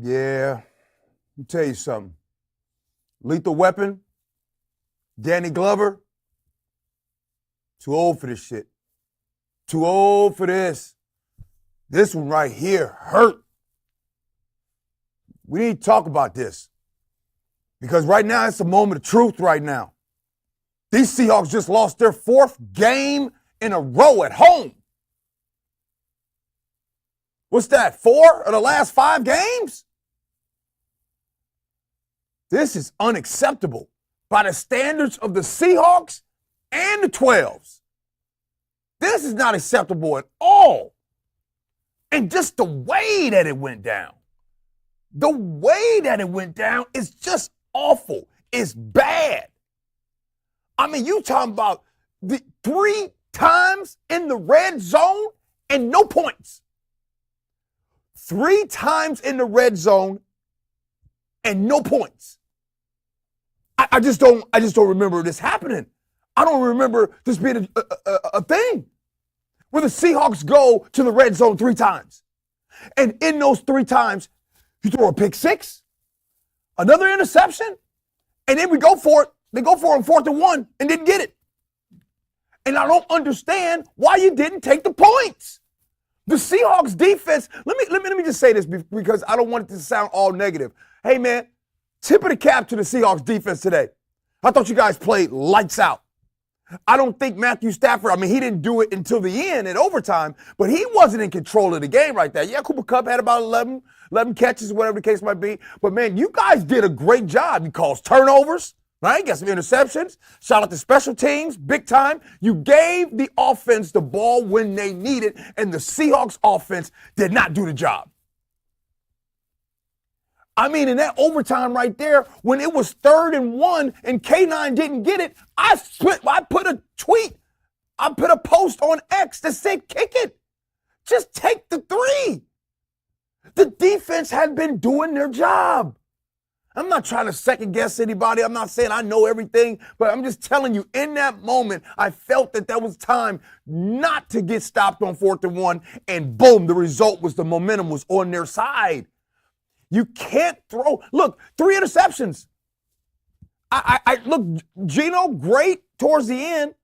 Yeah, let me tell you something. Lethal Weapon, Danny Glover, too old for this shit. Too old for this. This one right here hurt. We need to talk about this. Because right now, it's a moment of truth right now. These Seahawks just lost their 4th game in a row at home. What's that, 4 of the last 5 games? This is unacceptable by the standards of the Seahawks and the 12s. This is not acceptable at all. And just the way that it went down. The way that it went down is just awful. It's bad. I mean, you talking about the 3 times in the red zone and no points. 3 times in the red zone and no points. I just don't remember this happening. I don't remember this being a thing where the Seahawks go to the red zone 3 times. And in those 3 times, you throw a pick 6, another interception, and then we go for it. They go for it on 4th and 1 and didn't get it. And I don't understand why you didn't take the points. The Seahawks defense, let me just say this because I don't want it to sound all negative. Hey, man, tip of the cap to the Seahawks defense today. I thought you guys played lights out. I don't think Matthew Stafford, I mean, he didn't do it until the end in overtime, but he wasn't in control of the game right there. Yeah, Cooper Kupp had about 11 catches, whatever the case might be. But, man, you guys did a great job. You caused turnovers, right? Got some interceptions. Shout out to special teams, big time. You gave the offense the ball when they needed, and the Seahawks offense did not do the job. I mean, in that overtime right there, when it was 3rd and 1 and K9 didn't get it, I put a tweet. I put a post on X that said, kick it. Just take the 3. The defense had been doing their job. I'm not trying to second guess anybody. I'm not saying I know everything, but I'm just telling you, in that moment, I felt that there was time not to get stopped on 4th and 1, and boom, the result was the momentum was on their side. You can't throw. Look, 3 interceptions. I look, Geno, great towards the end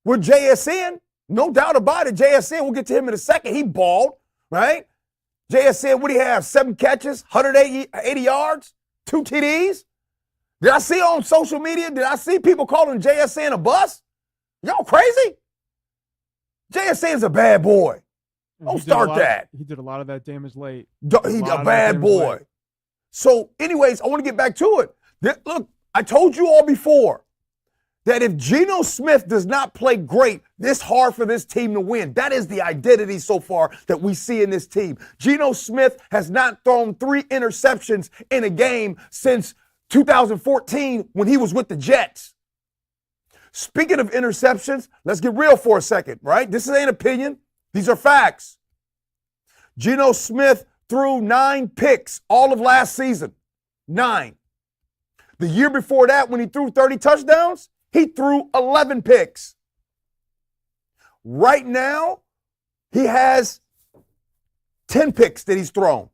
with JSN. No doubt about it. JSN, we'll get to him in a second. He balled, right? JSN, what do you have? 7 catches, 180 yards, 2 TDs. Did I see on social media, did I see people calling JSN a bust? Y'all crazy? JSN's a bad boy. Don't start that. He did a lot of that damage late. He's a bad boy. So, anyways, I want to get back to it. Look, I told you all before that if Geno Smith does not play great, it's hard for this team to win. That is the identity so far that we see in this team. Geno Smith has not thrown 3 interceptions in a game since 2014 when he was with the Jets. Speaking of interceptions, let's get real for a second, right? This ain't opinion. These are facts. Geno Smith threw 9 picks all of last season. 9. The year before that, when he threw 30 touchdowns, he threw 11 picks. Right now, he has 10 picks that he's thrown.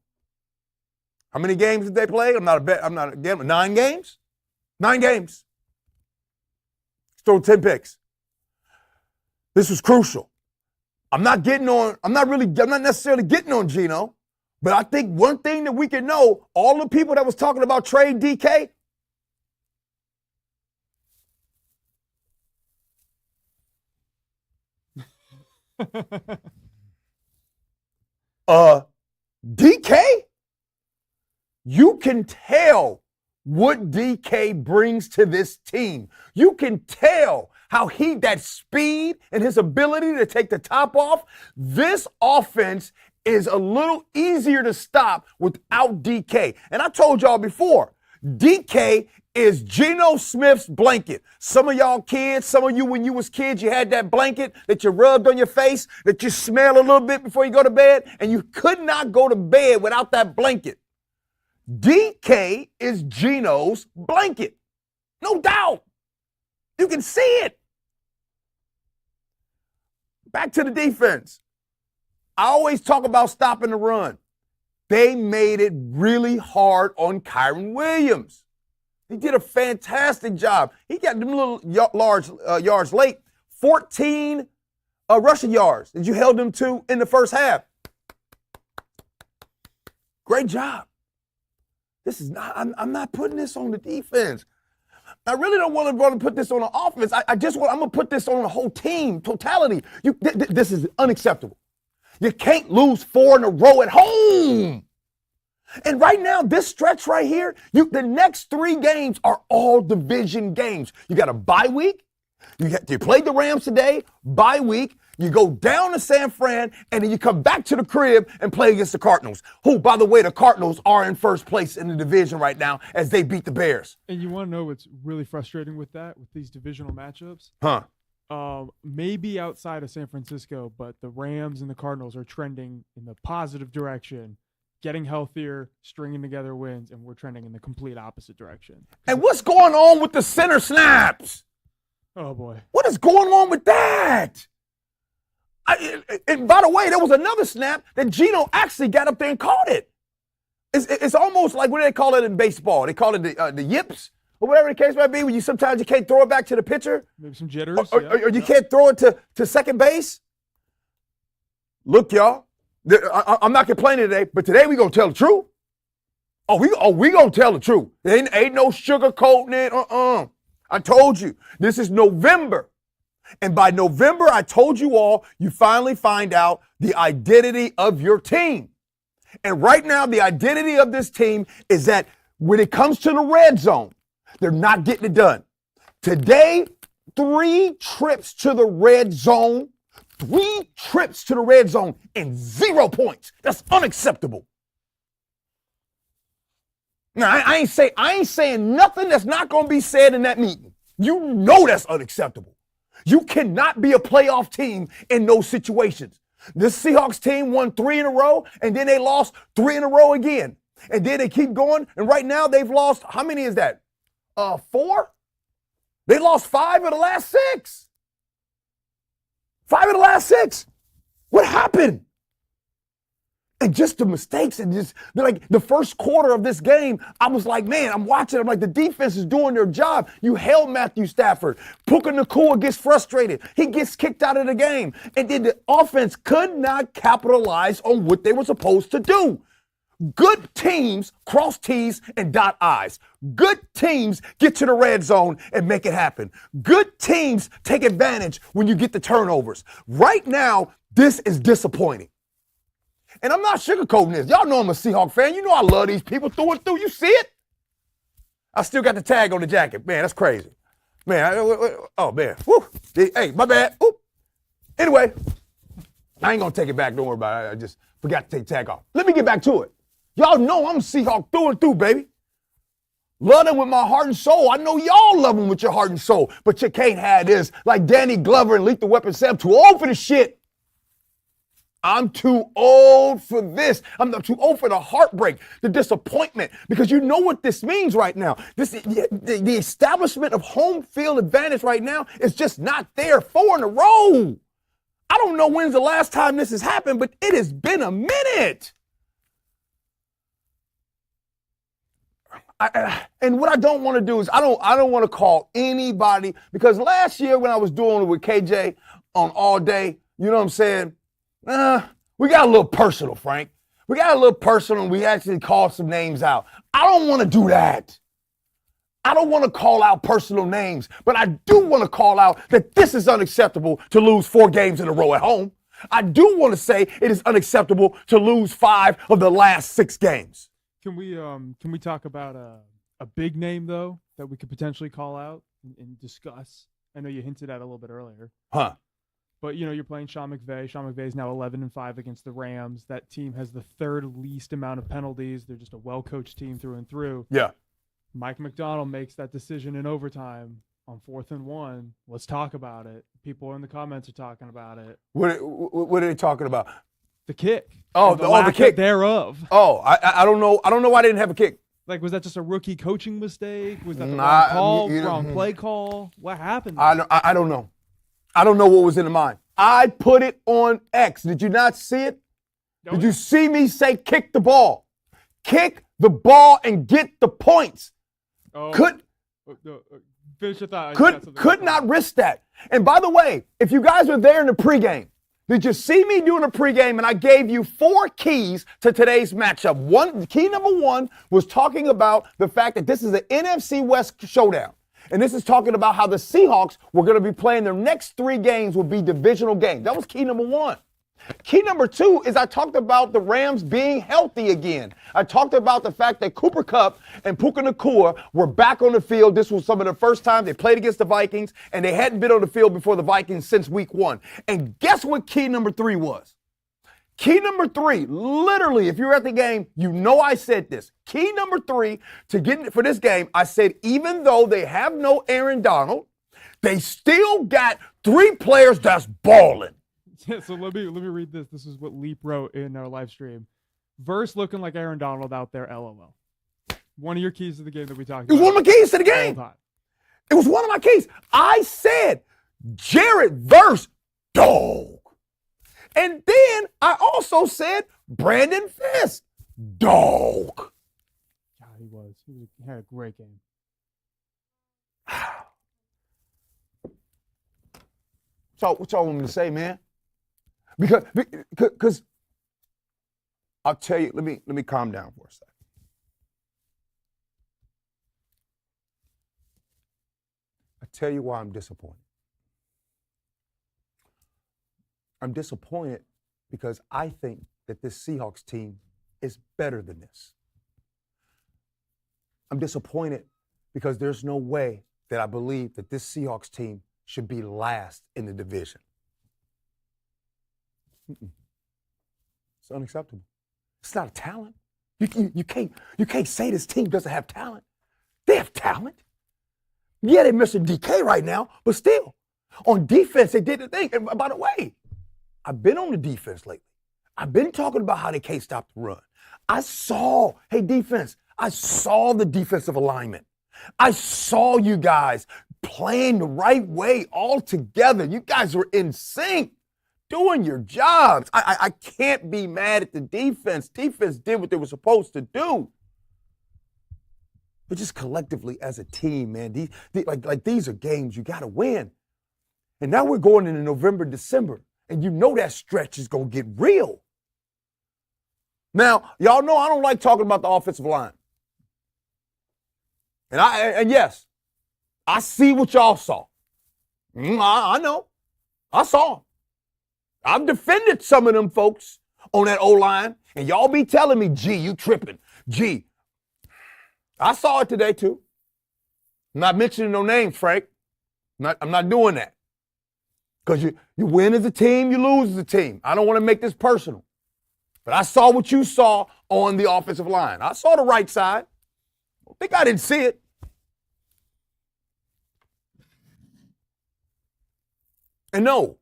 How many games did they play? I'm not a gambler. 9 games? 9 games. He's thrown 10 picks. This was crucial. I'm not necessarily getting on Geno, but I think one thing that we can know, all the people that was talking about trade DK, DK, you can tell what DK brings to this team. You can tell how that speed and his ability to take the top off. This offense is a little easier to stop without DK. And I told y'all before, DK is Geno Smith's blanket. Some of y'all kids, some of you when you was kids, you had that blanket that you rubbed on your face, that you smell a little bit before you go to bed, and you could not go to bed without that blanket. DK is Geno's blanket. No doubt. You can see it. Back to the defense. I always talk about stopping the run. they made it really hard on Kyron Williams. He did a fantastic job. He got them little large yards late, 14 rushing yards that you held him to in the first half. Great job. This is not. I'm not putting this on the defense. I really don't want to put this on the offense. I'm going to put this on the whole team, totality. This is unacceptable. You can't lose 4 in a row at home. And right now, this stretch right here, the next 3 games are all division games. You got a bye week. You played the Rams today, bye week. You go down to San Fran, and then you come back to the crib and play against the Cardinals, who, by the way, the Cardinals are in first place in the division right now as they beat the Bears. And you want to know what's really frustrating with these divisional matchups? Huh. Maybe outside of San Francisco, but the Rams and the Cardinals are trending in the positive direction, getting healthier, stringing together wins, and we're trending in the complete opposite direction. And what's going on with the center snaps? Oh, boy. What is going on with that? And by the way, there was another snap that Geno actually got up there and caught it. It's almost like, what do they call it in baseball? They call it the yips or whatever the case might be, when sometimes you can't throw it back to the pitcher. Maybe some jitters. Or you can't throw it to second base. Look, y'all, I'm not complaining today, but today we going to tell the truth. We going to tell the truth. Ain't no sugarcoating it. I told you, this is November. And by November, I told you all, you finally find out the identity of your team. And right now, the identity of this team is that when it comes to the red zone, they're not getting it done. Today, 3 trips to the red zone, 3 trips to the red zone and 0 points. That's unacceptable. Now, I ain't saying nothing that's not going to be said in that meeting. You know that's unacceptable. You cannot be a playoff team in those situations. This Seahawks team won 3 in a row, and then they lost 3 in a row again. And then they keep going, and right now they've lost, how many is that? 4? They lost 5 of the last 6. 5 of the last 6. What happened? And just the mistakes, and just like the first quarter of this game, I was like, man, I'm watching. I'm like, the defense is doing their job. You held Matthew Stafford. Puka Nacua gets frustrated. He gets kicked out of the game. And then the offense could not capitalize on what they were supposed to do. Good teams cross T's and dot I's. Good teams get to the red zone and make it happen. Good teams take advantage when you get the turnovers. Right now, this is disappointing. And I'm not sugarcoating this. Y'all know I'm a Seahawks fan. You know I love these people through and through. You see it? I still got the tag on the jacket. Man, that's crazy. Man, oh, man. Woo. Hey, my bad. Woo. Anyway, I ain't going to take it back. Don't worry about it. I just forgot to take the tag off. Let me get back to it. Y'all know I'm a Seahawk through and through, baby. Love them with my heart and soul. I know y'all love them with your heart and soul, but you can't have this. Like Danny Glover and Lethal Weapon 7, too old for the shit. I'm too old for this. I'm too old for the heartbreak, the disappointment, because you know what this means right now. The establishment of home field advantage right now is just not there. 4 in a row. I don't know when's the last time this has happened, but it has been a minute. And what I don't want to do is I don't want to call anybody, because last year when I was doing it with KJ on All Day, you know what I'm saying? We got a little personal, Frank. We got a little personal, and we actually called some names out. I don't want to do that. I don't want to call out personal names, but I do want to call out that this is unacceptable to lose 4 games in a row at home. I do want to say it is unacceptable to lose 5 of the last 6 games. Can we talk about a big name, though, that we could potentially call out and discuss? I know you hinted at a little bit earlier. Huh. But, you know, you're playing Sean McVay. Sean McVay is now 11-5 against the Rams. That team has the 3rd least amount of penalties. They're just a well-coached team through and through. Yeah. Mike McDonald makes that decision in overtime on 4th and 1. Let's talk about it. People in the comments are talking about it. What are they talking about? The kick. Oh, the kick thereof. Oh, I don't know. I don't know why they didn't have a kick. Like, was that just a rookie coaching mistake? Was that the wrong call? Wrong play call? What happened? I don't know. I don't know what was in the mind. I put it on X. Did you not see it? Did you see me say kick the ball? kick the ball and get the points. Oh, Could finish your thought. could not risk that. And by the way, if you guys were there in the pregame, did you see me doing a pregame and I gave you 4 keys to today's matchup? Key number 1 was talking about the fact that this is an NFC West showdown. And this is talking about how the Seahawks were going to be playing their next 3 games will be divisional games. That was key number 1. Key number 2 is I talked about the Rams being healthy again. I talked about the fact that Cooper Kupp and Puka Nacua were back on the field. This was some of the first times they played against the Vikings, and they hadn't been on the field before the Vikings since week 1. And guess what key number 3 was? Key number 3, literally, if you're at the game, you know I said this. Key number 3 to get for this game, I said even though they have no Aaron Donald, they still got 3 players that's balling. Yeah, so let me read this. This is what Leap wrote in our live stream. Verse looking like Aaron Donald out there, LOL. One of your keys to the game that we talked about. It was one of my keys to the game. It was one of my keys. I said, Jared Verse, dog. And then I also said, Brandon Fisk, dog. God, he had a great game. So what y'all want me to say, man? Because I'll tell you, let me calm down for a second. I'll tell you why I'm disappointed. I'm disappointed because I think that this Seahawks team is better than this. I'm disappointed because there's no way that I believe that this Seahawks team should be last in the division. It's unacceptable. It's not a talent. You can't say this team doesn't have talent. They have talent. Yeah, they're missing DK right now, but still, on defense, they did the thing. And by the way, I've been on the defense lately. I've been talking about how they can't stop the run. I saw the defensive alignment. I saw you guys playing the right way all together. You guys were in sync, doing your jobs. I can't be mad at the defense. Defense did what they were supposed to do. But just collectively as a team, man, these are games you got to win. And now we're going into November, December, and you know that stretch is going to get real. Now, y'all know I don't like talking about the offensive line. And yes, I see what y'all saw. I know. I saw them. I've defended some of them folks on that O-line, and y'all be telling me, gee, you tripping. Gee, I saw it today too. I'm not mentioning no names, Frank. I'm not doing that. Because you win as a team, you lose as a team. I don't want to make this personal. But I saw what you saw on the offensive line. I saw the right side. I think I didn't see it. And no,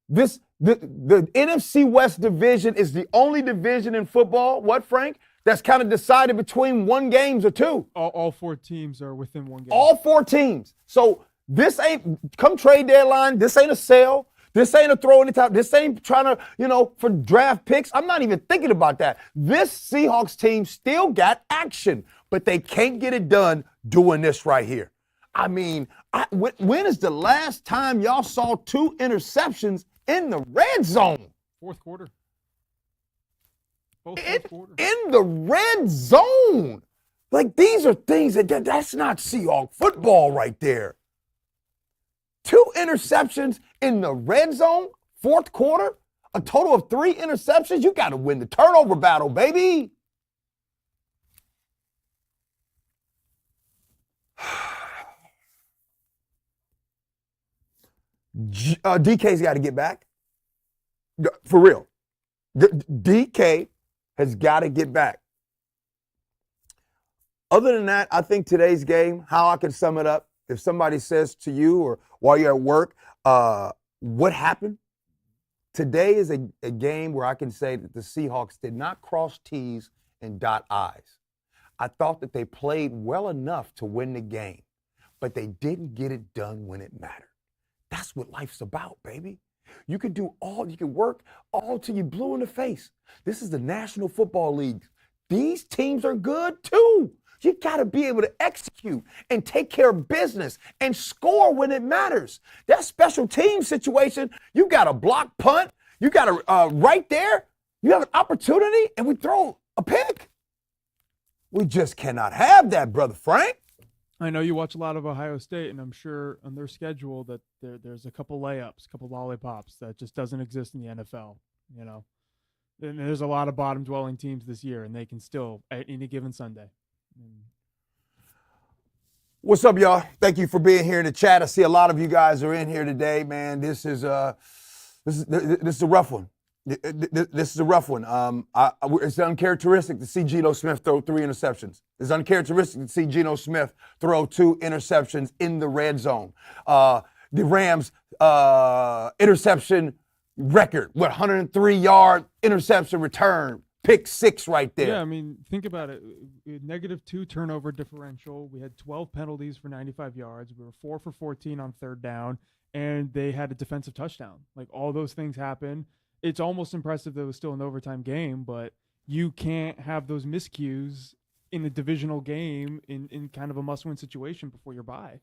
the NFC West division is the only division in football, what, Frank, that's kind of decided between 1 game or 2. All 4 teams are within 1 game. All 4 teams. So this ain't, come trade deadline, this ain't a sale. This ain't a throw in the top. This ain't trying to, for draft picks. I'm not even thinking about that. This Seahawks team still got action, but they can't get it done doing this right here. I mean, when is the last time y'all saw 2 interceptions in the red zone? Fourth quarter. In the red zone. Like, these are things that's not Seahawks football right there. 2 interceptions in the red zone, fourth quarter, a total of 3 interceptions. You got to win the turnover battle, baby. DK's got to get back. For real. DK has got to get back. Other than that, I think today's game, how I can sum it up, if somebody says to you or while you're at work, what happened? Today is a game where I can say that the Seahawks did not cross T's and dot I's. I thought that they played well enough to win the game, but they didn't get it done when it mattered. That's what life's about, baby. You can work all till you're blue in the face. This is the National Football League. these teams are good too. You got to be able to execute and take care of business and score when it matters. That special team situation, you got a block punt, you got a right there, you have an opportunity, and we throw a pick. We just cannot have that, Brother Frank. I know you watch a lot of Ohio State, and I'm sure on their schedule that there's a couple layups, a couple lollipops that just doesn't exist in the NFL, you know. And there's a lot of bottom-dwelling teams this year, and they can still, at any given Sunday. What's up, y'all? Thank you for being here in the chat. I see a lot of you guys are in here today, man. This is a rough one. This is a rough one. It's uncharacteristic to see Geno Smith throw 3 interceptions. It's uncharacteristic to see Geno Smith throw 2 interceptions in the red zone. The Rams' interception record, 103-yard interception return, pick 6 right there. Yeah, I mean, think about it. -2 turnover differential. We had 12 penalties for 95 yards. We were 4 for 14 on 3rd down, and they had a defensive touchdown. Like, all those things happen. It's almost impressive that it was still an overtime game, but you can't have those miscues in a divisional game in kind of a must-win situation before you're bye.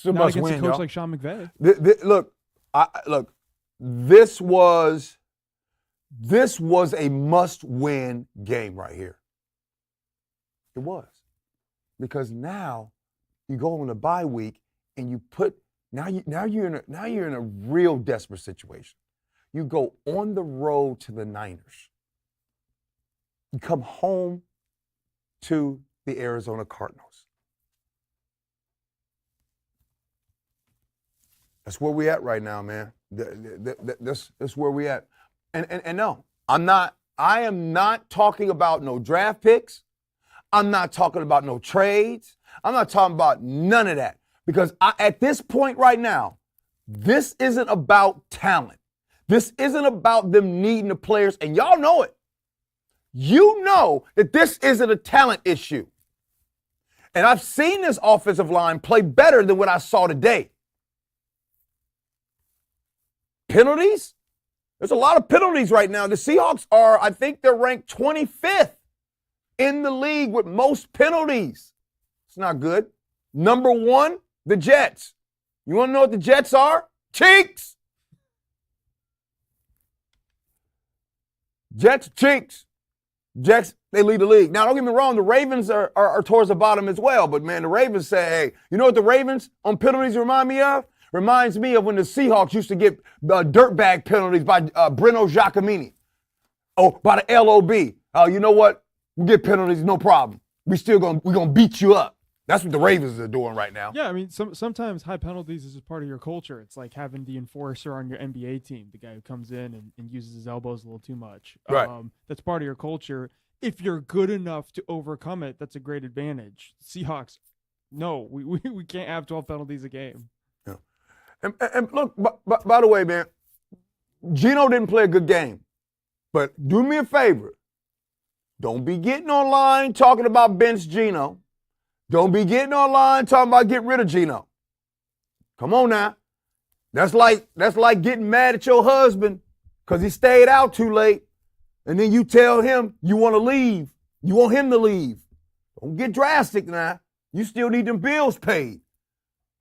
Not against a coach like Sean McVay. Look, this was a must-win game right here. It was. Because now you go on a bye week and you put now you're in a real desperate situation. You go on the road to the Niners. You come home to the Arizona Cardinals. That's where we at right now, man. That's where we at. And no, I am not talking about no draft picks. I'm not talking about no trades. I'm not talking about none of that. Because at this point right now, this isn't about talent. This isn't about them needing the players, and y'all know it. You know that this isn't a talent issue. And I've seen this offensive line play better than what I saw today. Penalties? There's a lot of penalties right now. The Seahawks I think they're ranked 25th in the league with most penalties. It's not good. Number 1, the Jets. You want to know what the Jets are? Cheeks. Jets, cheeks. Jets, they lead the league. Now, don't get me wrong, the Ravens are towards the bottom as well. But, man, the Ravens say, hey, you know what the Ravens on penalties remind me of? Reminds me of when the Seahawks used to get dirtbag penalties by Breno Giacomini. Oh, by the LOB. Oh, you know what? We get penalties, no problem. We're gonna beat you up. That's what the Ravens are doing right now. Yeah, I mean, sometimes high penalties is a part of your culture. It's like having the enforcer on your NBA team, the guy who comes in and uses his elbows a little too much. Right. That's part of your culture. If you're good enough to overcome it, that's a great advantage. Seahawks, no, we can't have 12 penalties a game. Yeah. And look, by the way, man, Geno didn't play a good game. But do me a favor. Don't be getting online talking about bench Geno. Don't be getting online talking about get rid of Geno. Come on now. That's like getting mad at your husband because he stayed out too late. And then you tell him you want to leave. You want him to leave. Don't get drastic now. You still need them bills paid.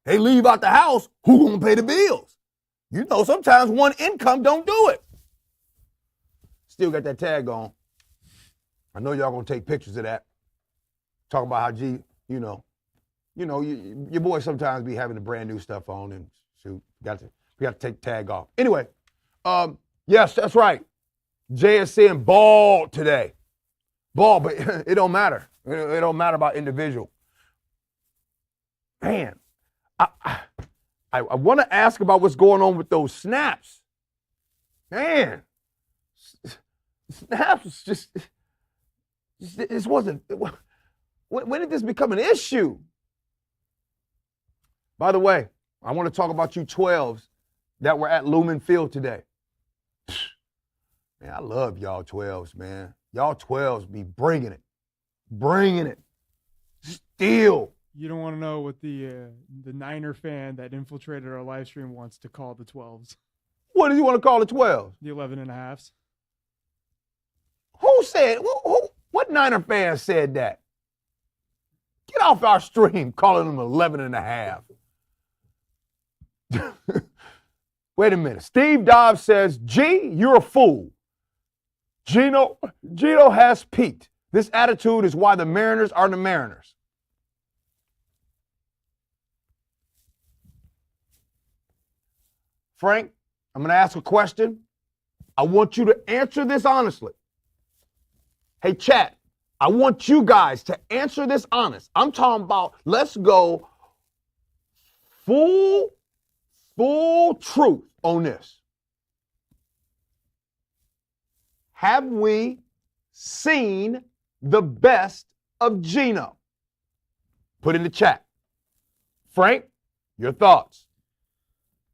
They leave out the house, who gonna pay the bills? You know, sometimes one income don't do it. Still got that tag on. I know y'all gonna take pictures of that. Talk about how your boy sometimes be having the brand new stuff on and shoot, we got to take the tag off. Anyway, yes, that's right. JSN balled today. Ball, but it don't matter. It don't matter about individual. Man, I want to ask about what's going on with those snaps. Man, snaps was just this wasn't. When did this become an issue? By the way, I want to talk about you 12s that were at Lumen Field today. Man, I love y'all 12s, man. Y'all 12s be bringing it. Bringing it. Still. You don't want to know what the Niner fan that infiltrated our live stream wants to call the 12s. What does he want to call the 12s? The 11 and a halves. Who said? What Niner fan said that? Get off our stream calling them 11 and a half. Wait a minute. Steve Dobbs says, G, you're a fool. Geno has peaked. This attitude is why the Mariners are the Mariners. Frank, I'm going to ask a question. I want you to answer this honestly. Hey, chat, I want you guys to answer this honest. I'm talking about, let's go full truth on this. Have we seen the best of Geno? Put in the chat. Frank, your thoughts.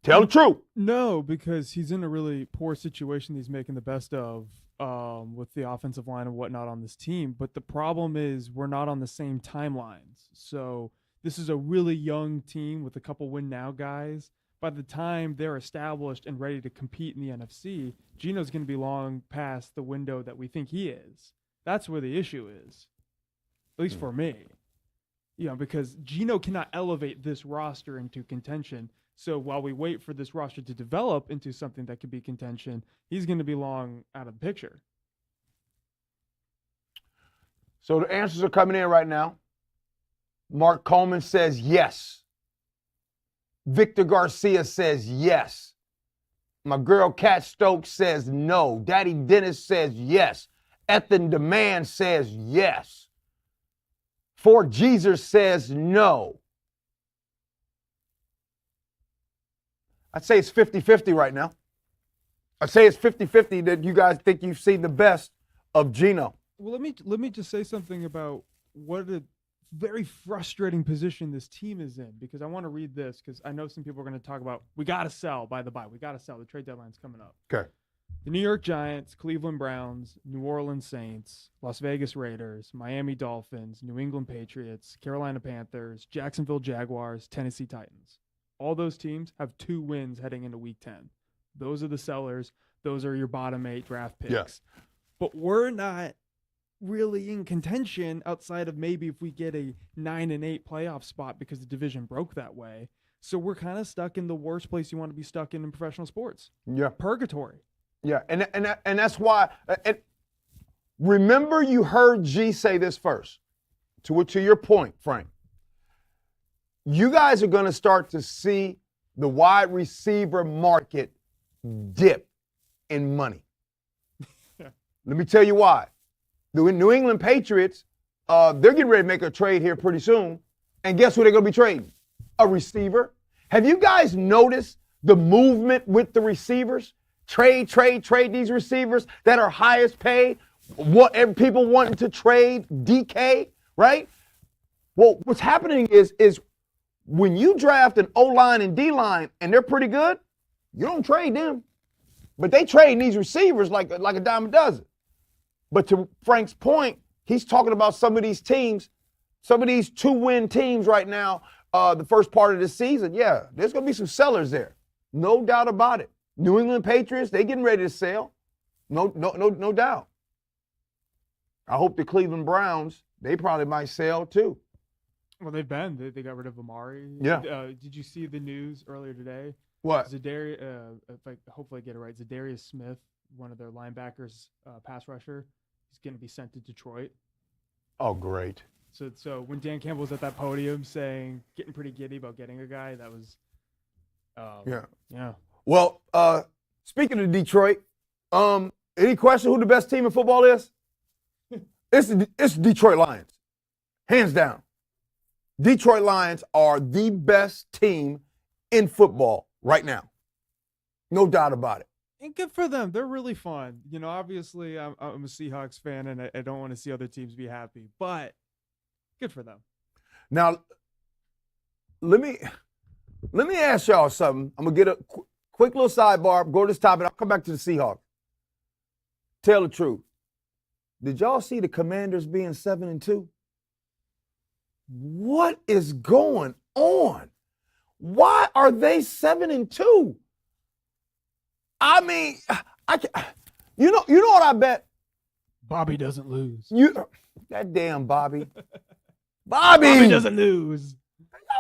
Tell the truth. No, because he's in a really poor situation he's making the best of with the offensive line and whatnot on this team. But the problem is we're not on the same timelines. So this is a really young team with a couple win now guys. By the time they're established and ready to compete in the NFC, Geno's going to be long past the window that we think he is. That's where the issue is, at least for me. You know, because Geno cannot elevate this roster into contention. So while we wait for this roster to develop into something that could be contention, he's going to be long out of the picture. So the answers are coming in right now. Mark Coleman says yes. Victor Garcia says yes. My girl Kat Stokes says no. Daddy Dennis says yes. Ethan Demand says yes. Fort Jesus says no. I'd say it's 50-50 right now. I'd say it's 50-50 that you guys think you've seen the best of Geno. Well, let me just say something about what a very frustrating position this team is in, because I want to read this because I know some people are going to talk about we got to sell by the bye. We got to sell. The trade deadline's coming up. Okay. The New York Giants, Cleveland Browns, New Orleans Saints, Las Vegas Raiders, Miami Dolphins, New England Patriots, Carolina Panthers, Jacksonville Jaguars, Tennessee Titans. All those teams have 2 wins heading into Week 10. Those are the sellers. Those are your bottom 8 draft picks. Yeah. But we're not really in contention outside of maybe if we get a 9-8 playoff spot because the division broke that way. So we're kind of stuck in the worst place you want to be stuck in professional sports. Yeah. Purgatory. Yeah, and that's why. Remember, you heard G say this first. To your point, Frank. You guys are going to start to see the wide receiver market dip in money. Let me tell you why. The New England Patriots, they're getting ready to make a trade here pretty soon. And guess who they're going to be trading? A receiver. Have you guys noticed the movement with the receivers? Trade these receivers that are highest paid. People wanting to trade DK, right? Well, what's happening is when you draft an O-line and D-line and they're pretty good, you don't trade them. But they trade these receivers like a dime a dozen. But to Frank's point, he's talking about some of these teams, some of these 2-win teams right now, the first part of the season. Yeah, there's going to be some sellers there. No doubt about it. New England Patriots, they getting ready to sell. No doubt. I hope the Cleveland Browns, they probably might sell too. Well, they've been. They got rid of Amari. Yeah. Did you see the news earlier today? What? Hopefully I get it right. Zadarius Smith, one of their linebackers, pass rusher, he's going to be sent to Detroit. Oh, great. So when Dan Campbell was at that podium getting pretty giddy about getting a guy, that was yeah. Well, speaking of Detroit, any question who the best team in football is? It's Detroit Lions, hands down. Detroit Lions are the best team in football right now. No doubt about it. And good for them. They're really fun. You know, obviously I'm a Seahawks fan and I don't want to see other teams be happy, but good for them. Now, let me ask y'all something. I'm going to get a quick little sidebar, go to this topic. I'll come back to the Seahawks. Tell the truth. Did y'all see the Commanders being 7-2? What is going on? Why are they 7-2? I mean, you know what I bet? Bobby doesn't lose. That damn Bobby. Bobby doesn't lose.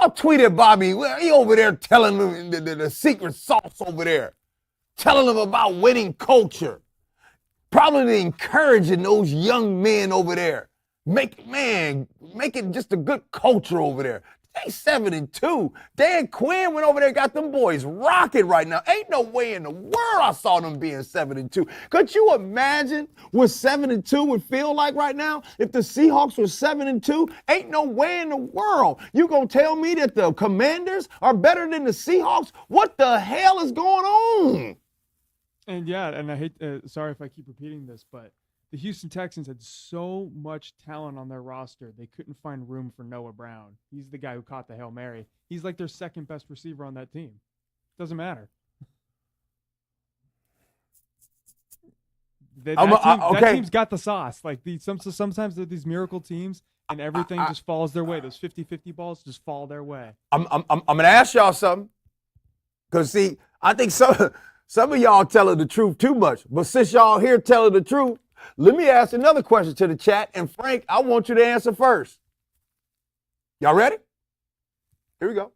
Y'all tweeted Bobby. Well, he over there telling them the secret sauce over there. Telling them about winning culture. Probably encouraging those young men over there. Making just a good culture over there. They 7-2. Dan Quinn went over there and got them boys rocking right now. Ain't no way in the world I saw them being 7-2. Could you imagine what 7-2 would feel like right now? If the Seahawks were 7-2, ain't no way in the world. You gonna tell me that the Commanders are better than the Seahawks? What the hell is going on? And yeah, and I hate, sorry if I keep repeating this, but the Houston Texans had so much talent on their roster, they couldn't find room for Noah Brown. He's the guy who caught the Hail Mary. He's like their second best receiver on that team. Doesn't matter. That team's got the sauce. Like sometimes they're these miracle teams and everything just falls their way. Those 50-50 balls just fall their way. I'm gonna ask y'all something. Because see, I think some of y'all telling the truth too much. But since y'all here telling the truth, let me ask another question to the chat. And Frank, I want you to answer first. Y'all ready? Here we go.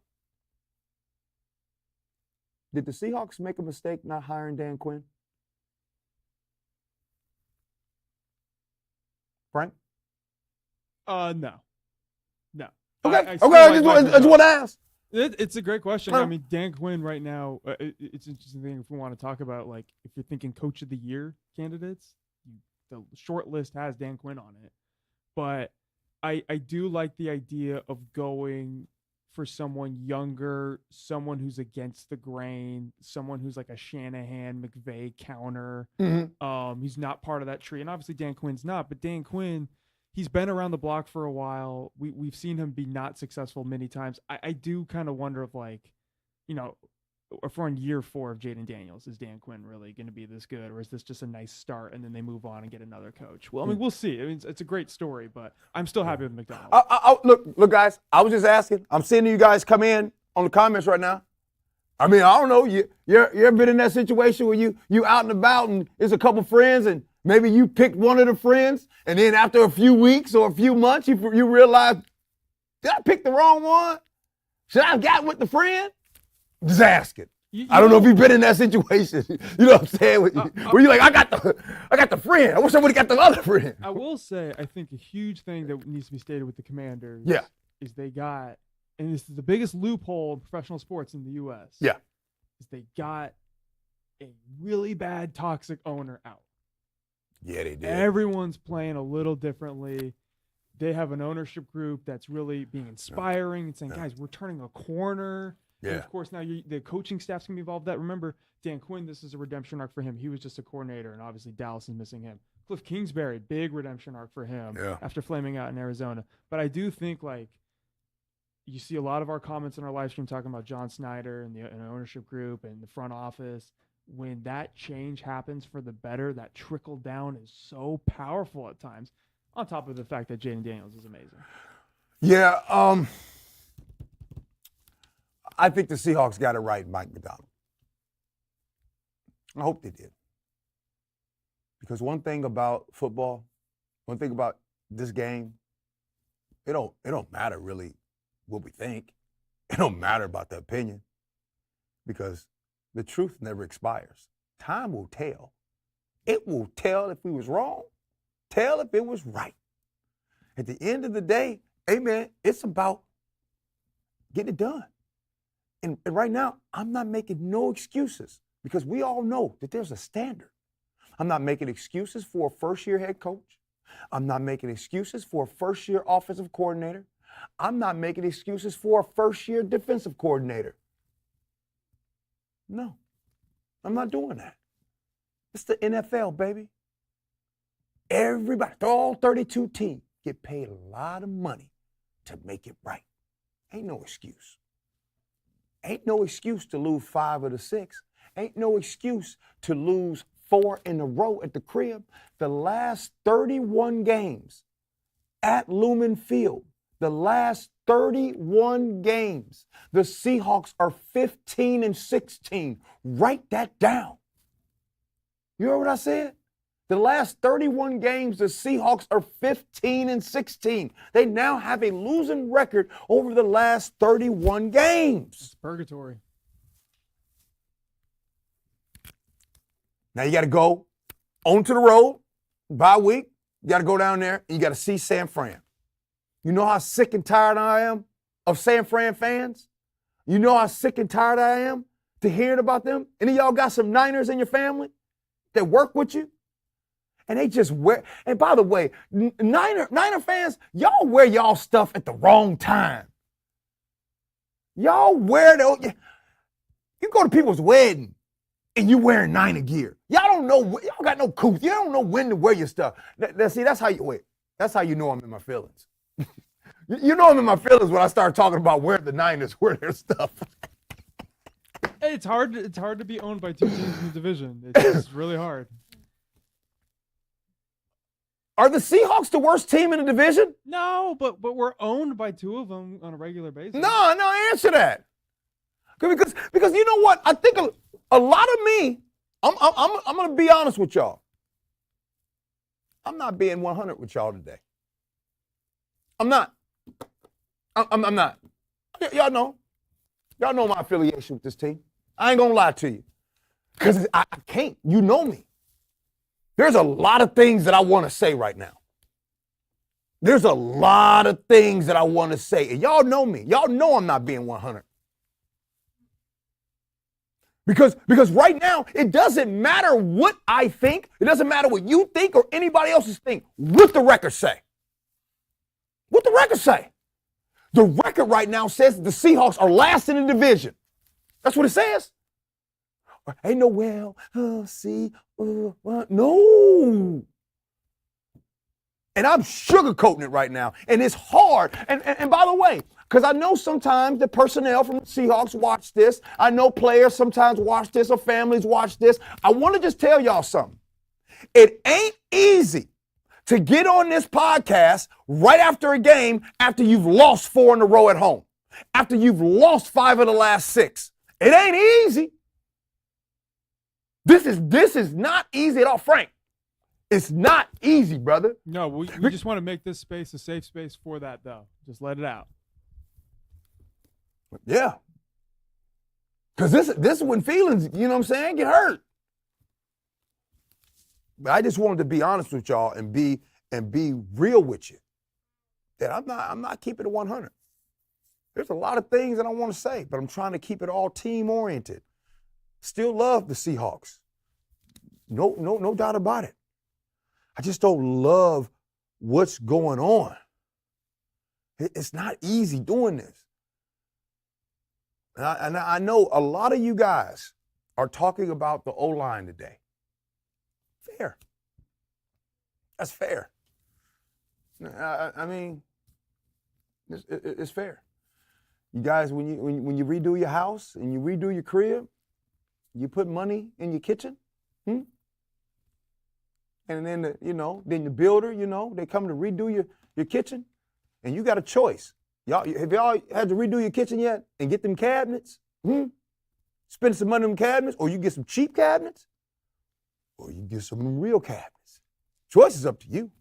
Did the Seahawks make a mistake not hiring Dan Quinn? Frank? No. Okay. I just want to ask. It's a great question. I mean, Dan Quinn right now, it's an interesting thing if we want to talk about, like, if you're thinking Coach of the Year candidates, the short list has Dan Quinn on it. But I do like the idea of going for someone younger, someone who's against the grain, someone who's like a Shanahan, McVay counter. Mm-hmm. He's not part of that tree. And obviously Dan Quinn's not, but Dan Quinn, he's been around the block for a while. We've seen him be not successful many times. I do kind of wonder if, like, you know, if we're in year 4 of Jaden Daniels, is Dan Quinn really going to be this good, or is this just a nice start and then they move on and get another coach? Well, I mean, we'll see. I mean, it's a great story, but I'm still happy with McDonald. Look, guys, I was just asking. I'm seeing you guys come in on the comments right now. I mean, I don't know. You ever been in that situation where you out and about and there's a couple friends and maybe you picked one of the friends and then after a few weeks or a few months you realize, did I pick the wrong one? Should I have got with the friend? Just asking. I don't know if you've been in that situation. You know what I'm saying? Where you're like, I got the friend. I wish I would have got the other friend. I will say, I think a huge thing that needs to be stated with the Commanders is they got, and this is the biggest loophole in professional sports in the U.S. Yeah. Is they got a really bad toxic owner out. Yeah, they did. Everyone's playing a little differently. They have an ownership group that's really being inspiring and saying, guys, we're turning a corner. Yeah. And of course, now the coaching staff's going to be involved with that. Remember, Dan Quinn, this is a redemption arc for him. He was just a coordinator, and obviously Dallas is missing him. Cliff Kingsbury, big redemption arc for him after flaming out in Arizona. But I do think, like, you see a lot of our comments in our live stream talking about John Snyder and the ownership group and the front office. When that change happens for the better, that trickle down is so powerful at times, on top of the fact that Jaden Daniels is amazing. Yeah, I think the Seahawks got it right, Mike McDonald. I hope they did. Because one thing about football, one thing about this game, it don't matter really what we think. It don't matter about the opinion. Because the truth never expires. Time will tell. It will tell if we was wrong, tell if it was right. At the end of the day, amen, it's about getting it done. And right now, I'm not making no excuses because we all know that there's a standard. I'm not making excuses for a first-year head coach. I'm not making excuses for a first-year offensive coordinator. I'm not making excuses for a first-year defensive coordinator. No, I'm not doing that. It's the NFL, baby. Everybody, all 32 teams get paid a lot of money to make it right. Ain't no excuse. Ain't no excuse to lose 5 of the 6. Ain't no excuse to lose 4 in a row at the crib. The last 31 games at Lumen Field, the last 31 games, the Seahawks are 15-16. Write that down. You heard what I said? The last 31 games, the Seahawks are 15-16. They now have a losing record over the last 31 games. It's purgatory. Now you got to go onto the road, bye week. You got to go down there and you got to see San Fran. You know how sick and tired I am of San Fran fans? You know how sick and tired I am to hearing about them? Any of y'all got some Niners in your family that work with you? And they just wear, and by the way, Niner fans, y'all wear y'all stuff at the wrong time. Y'all wear you go to people's wedding and you wearing Niner gear. Y'all don't know, y'all got no couth. You don't know when to wear your stuff. See, that's how you wait. That's how you know I'm in my feelings. You know I'm in my feelings when I start talking about where the Niners wear their stuff. Hey, it's hard to be owned by two teams in the division. It's really hard. Are the Seahawks the worst team in the division? No, but we're owned by two of them on a regular basis. No, answer that. Because you know what? I think a lot of me, I'm going to be honest with y'all. I'm not being 100 with y'all today. I'm not. I'm not. Y'all know my affiliation with this team. I ain't going to lie to you. Because I can't. You know me. There's a lot of things that I want to say right now. There's a lot of things that I want to say. And y'all know me. Y'all know I'm not being 100. Because right now, it doesn't matter what I think. It doesn't matter what you think or anybody else's think. What the record say? What the record say? The record right now says that the Seahawks are last in the division. That's what it says. Ain't no no. And I'm sugarcoating it right now. And it's hard. And by the way, because I know sometimes the personnel from the Seahawks watch this. I know players sometimes watch this or families watch this. I want to just tell y'all something. It ain't easy to get on this podcast right after a game after you've lost 4 in a row at home, after you've lost 5 of the last 6. It ain't easy. This is not easy at all, Frank. It's not easy, brother. No, we just want to make this space a safe space for that, though. Just let it out. Yeah. Because this is when feelings, you know what I'm saying, get hurt. But I just wanted to be honest with y'all and be real with you. That I'm not keeping it 100. There's a lot of things that I want to say, but I'm trying to keep it all team oriented. Still love the Seahawks. No doubt about it. I just don't love what's going on. It's not easy doing this. And I know a lot of you guys are talking about the O-line today. Fair. That's fair. I mean, it's fair. You guys, when you redo your house and you redo your crib, you put money in your kitchen, and then then the builder, they come to redo your kitchen, and you got a choice. Have y'all had to redo your kitchen yet and get them cabinets? Spend some money on them cabinets, or you get some cheap cabinets, or you get some of them real cabinets. Choice is up to you.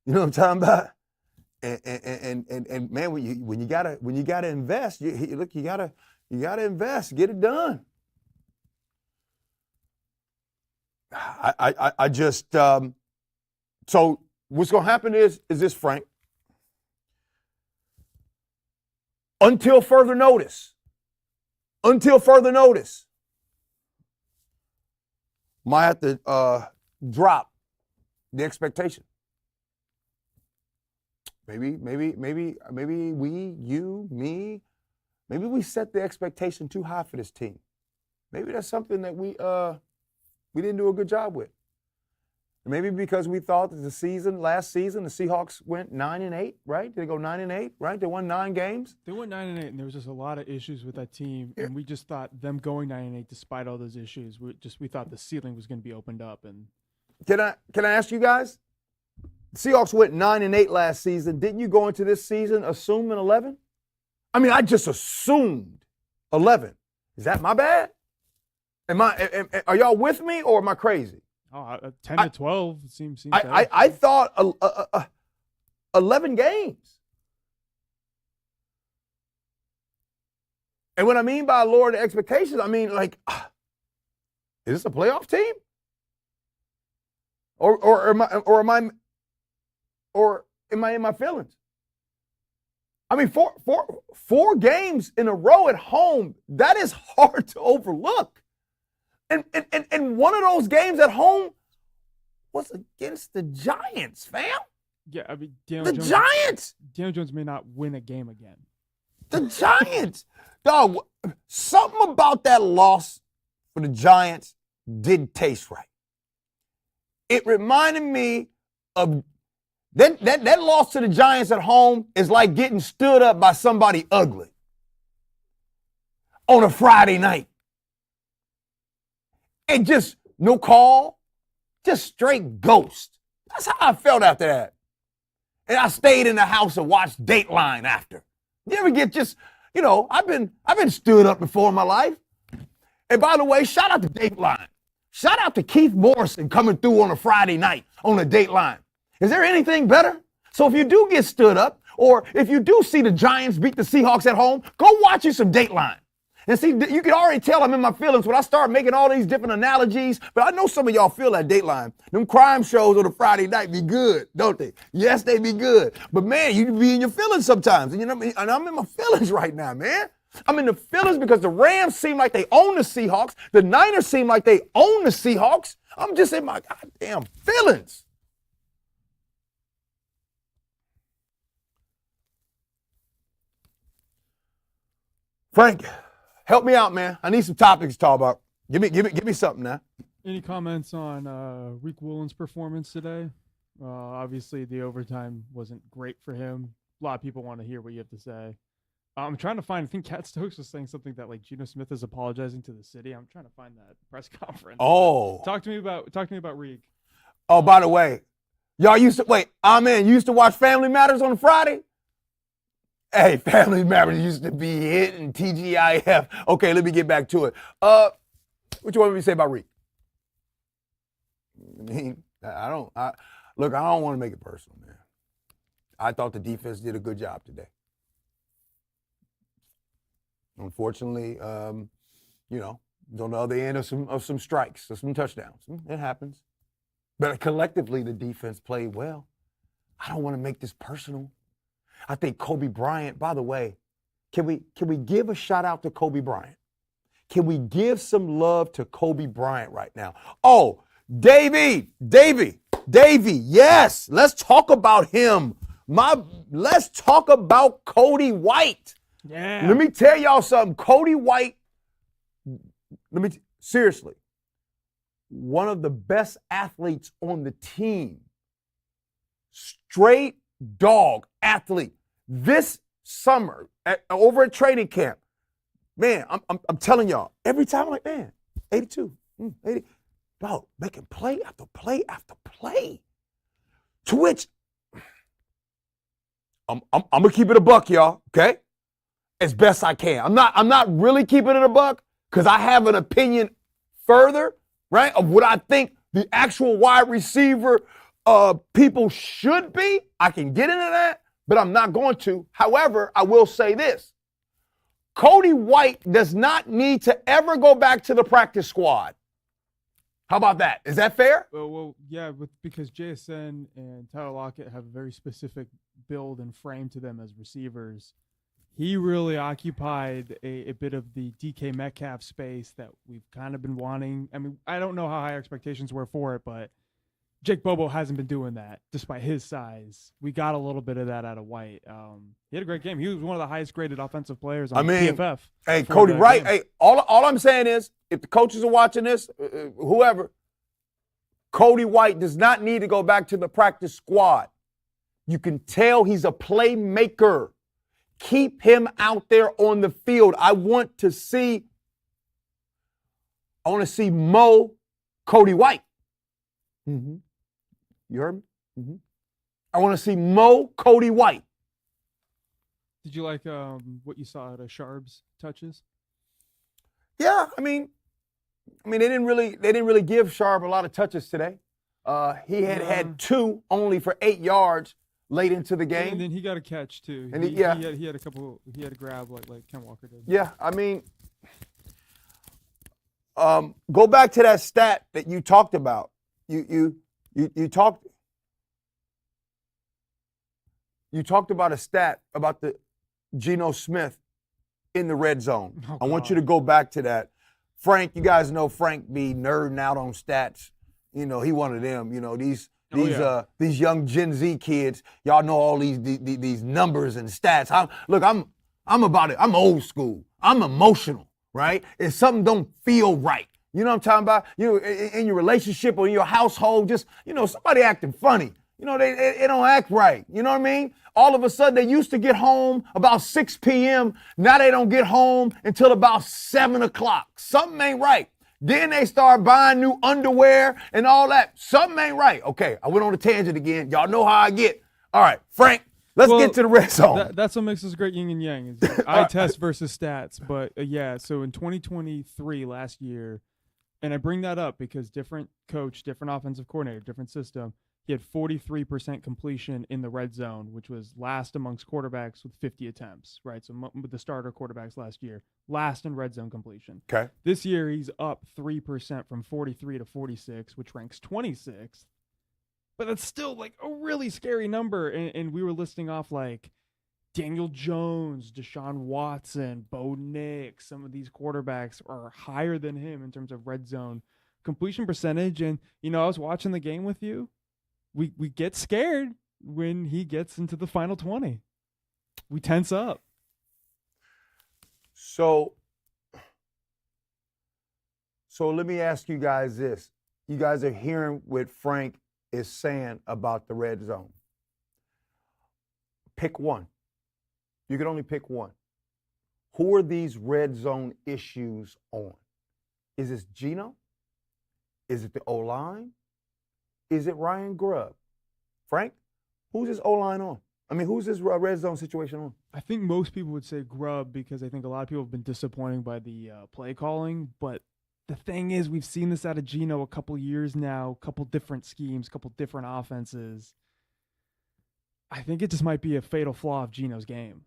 You know what I'm talking about? And man, when you gotta invest, you gotta invest, get it done. I just so what's gonna happen is this, Frank. Until further notice, might have to drop the expectation. Maybe we, you, me, maybe we set the expectation too high for this team. Maybe that's something that we didn't do a good job with. Maybe because we thought that last season, the Seahawks went 9-8, right? They go 9-8, right? They won 9 games. They went 9-8, and there was just a lot of issues with that team. Yeah. And we just thought them going 9-8, despite all those issues, we thought the ceiling was going to be opened up. And can I ask you guys? The Seahawks went 9-8 last season. Didn't you go into this season assuming 11? I mean, I just assumed 11. Is that my bad? Are y'all with me or am I crazy? 10 to 12 seems I thought 11 games. And what I mean by lower the expectations, I mean, like, is this a playoff team? Or am I in my feelings? I mean, four games in a row at home, that is hard to overlook. And one of those games at home was against the Giants, fam. Yeah, I mean, Giants. Daniel Jones may not win a game again. The Giants. Dog, something about that loss for the Giants didn't taste right. It reminded me of that loss to the Giants at home is like getting stood up by somebody ugly on a Friday night. And just no call, just straight ghost. That's how I felt after that. And I stayed in the house and watched Dateline after. You ever get just, I've been stood up before in my life. And by the way, shout out to Dateline. Shout out to Keith Morrison coming through on a Friday night on a Dateline. Is there anything better? So if you do get stood up, or if you do see the Giants beat the Seahawks at home, go watch you some Dateline. And see, you can already tell I'm in my feelings when I start making all these different analogies, but I know some of y'all feel that Dateline. Them crime shows on a Friday night be good, don't they? Yes, they be good. But man, you be in your feelings sometimes. And and I'm in my feelings right now, man. I'm in the feelings because the Rams seem like they own the Seahawks. The Niners seem like they own the Seahawks. I'm just in my goddamn feelings. Frank, help me out, man. I need some topics to talk about. Give me something now. Any comments on Rick Woolen's performance today? Obviously, the overtime wasn't great for him. A lot of people want to hear what you have to say. I'm trying to find. I think Cat Stokes was saying something that like Geno Smith is apologizing to the city. I'm trying to find that press conference. Oh, talk to me about Reek. Oh, by the way, y'all used to watch Family Matters on Friday. Hey, Family Matters used to be hitting TGIF. Okay, let me get back to it. What you want me to say about Reek? I mean, I don't want to make it personal, man. I thought the defense did a good job today. Unfortunately, on the other end of some strikes, of some touchdowns. It happens. But collectively, the defense played well. I don't want to make this personal. I think Kobe Bryant, by the way, can we give a shout out to Kobe Bryant? Can we give some love to Kobe Bryant right now? Oh, Davey, yes. Let's talk about him. Let's talk about Cody White. Yeah. Let me tell y'all something. Cody White, seriously, one of the best athletes on the team. Straight dog athlete. This summer, over at training camp, man, I'm telling y'all, every time I'm like, man, 82, 80, dog, making play after play after play. To which, I'm gonna keep it a buck, y'all, okay? As best I can. I'm not really keeping it a buck because I have an opinion further, right, of what I think the actual wide receiver people should be. I can get into that, but I'm not going to. However, I will say this. Cody White does not need to ever go back to the practice squad. How about that? Is that fair? Well, yeah, because JSN and Tyler Lockett have a very specific build and frame to them as receivers. He really occupied a bit of the DK Metcalf space that we've kind of been wanting. I mean, I don't know how high expectations were for it, but Jake Bobo hasn't been doing that despite his size. We got a little bit of that out of White. He had a great game. He was one of the highest graded offensive players on PFF. Hey, Cody Wright, hey, all I'm saying is if the coaches are watching this, whoever, Cody White does not need to go back to the practice squad. You can tell he's a playmaker. Keep him out there on the field. I want to see Mo Cody White. Mm-hmm. You heard me? Mm-hmm. I want to see Mo Cody White. Did you like what you saw at Sharp's touches? Yeah, I mean, I mean, they didn't really give Sharp a lot of touches today. He had 2 only for 8 yards late into the game. And then he got a catch too. And he had a couple. He had a grab like Ken Walker did. Yeah, I mean, go back to that stat that you talked about. You talked about a stat about the Geno Smith in the red zone. Oh, I want you to go back to that. Frank, you guys know Frank be nerding out on stats. You know, he one of them. You know, these young Gen Z kids, y'all know all these numbers and stats. I'm about it. I'm old school. I'm emotional, right? If something don't feel right, you know what I'm talking about? You know, in your relationship or in your household, just, you know, somebody acting funny. You know, they don't act right. You know what I mean? All of a sudden, they used to get home about 6 p.m. Now they don't get home until about 7 o'clock. Something ain't right. Then they start buying new underwear and all that. Something ain't right. Okay, I went on a tangent again. Y'all know how I get. All right, Frank, let's get to the red zone. That's what makes us great yin and yang. Is eye test versus stats. But, so in 2023, last year, and I bring that up because different coach, different offensive coordinator, different system, he had 43% completion in the red zone, which was last amongst quarterbacks with 50 attempts, right? So with the starter quarterbacks last year, last in red zone completion. Okay. This year, he's up 3% from 43 to 46, which ranks 26th. But that's still like a really scary number. And we were listing off like Daniel Jones, Deshaun Watson, Bo Nix. Some of these quarterbacks are higher than him in terms of red zone completion percentage. And, you know, I was watching the game with you. We get scared when he gets into the final 20. We tense up. So let me ask you guys this. You guys are hearing what Frank is saying about the red zone. Pick one. You can only pick one. Who are these red zone issues on? Is this Geno? Is it the O-line? Is it Ryan Grubb? Frank, who's this O-line on? I mean, who's this red zone situation on? I think most people would say Grubb because I think a lot of people have been disappointing by the play calling. But the thing is, we've seen this out of Geno a couple years now, a couple different schemes, a couple different offenses. I think it just might be a fatal flaw of Geno's game.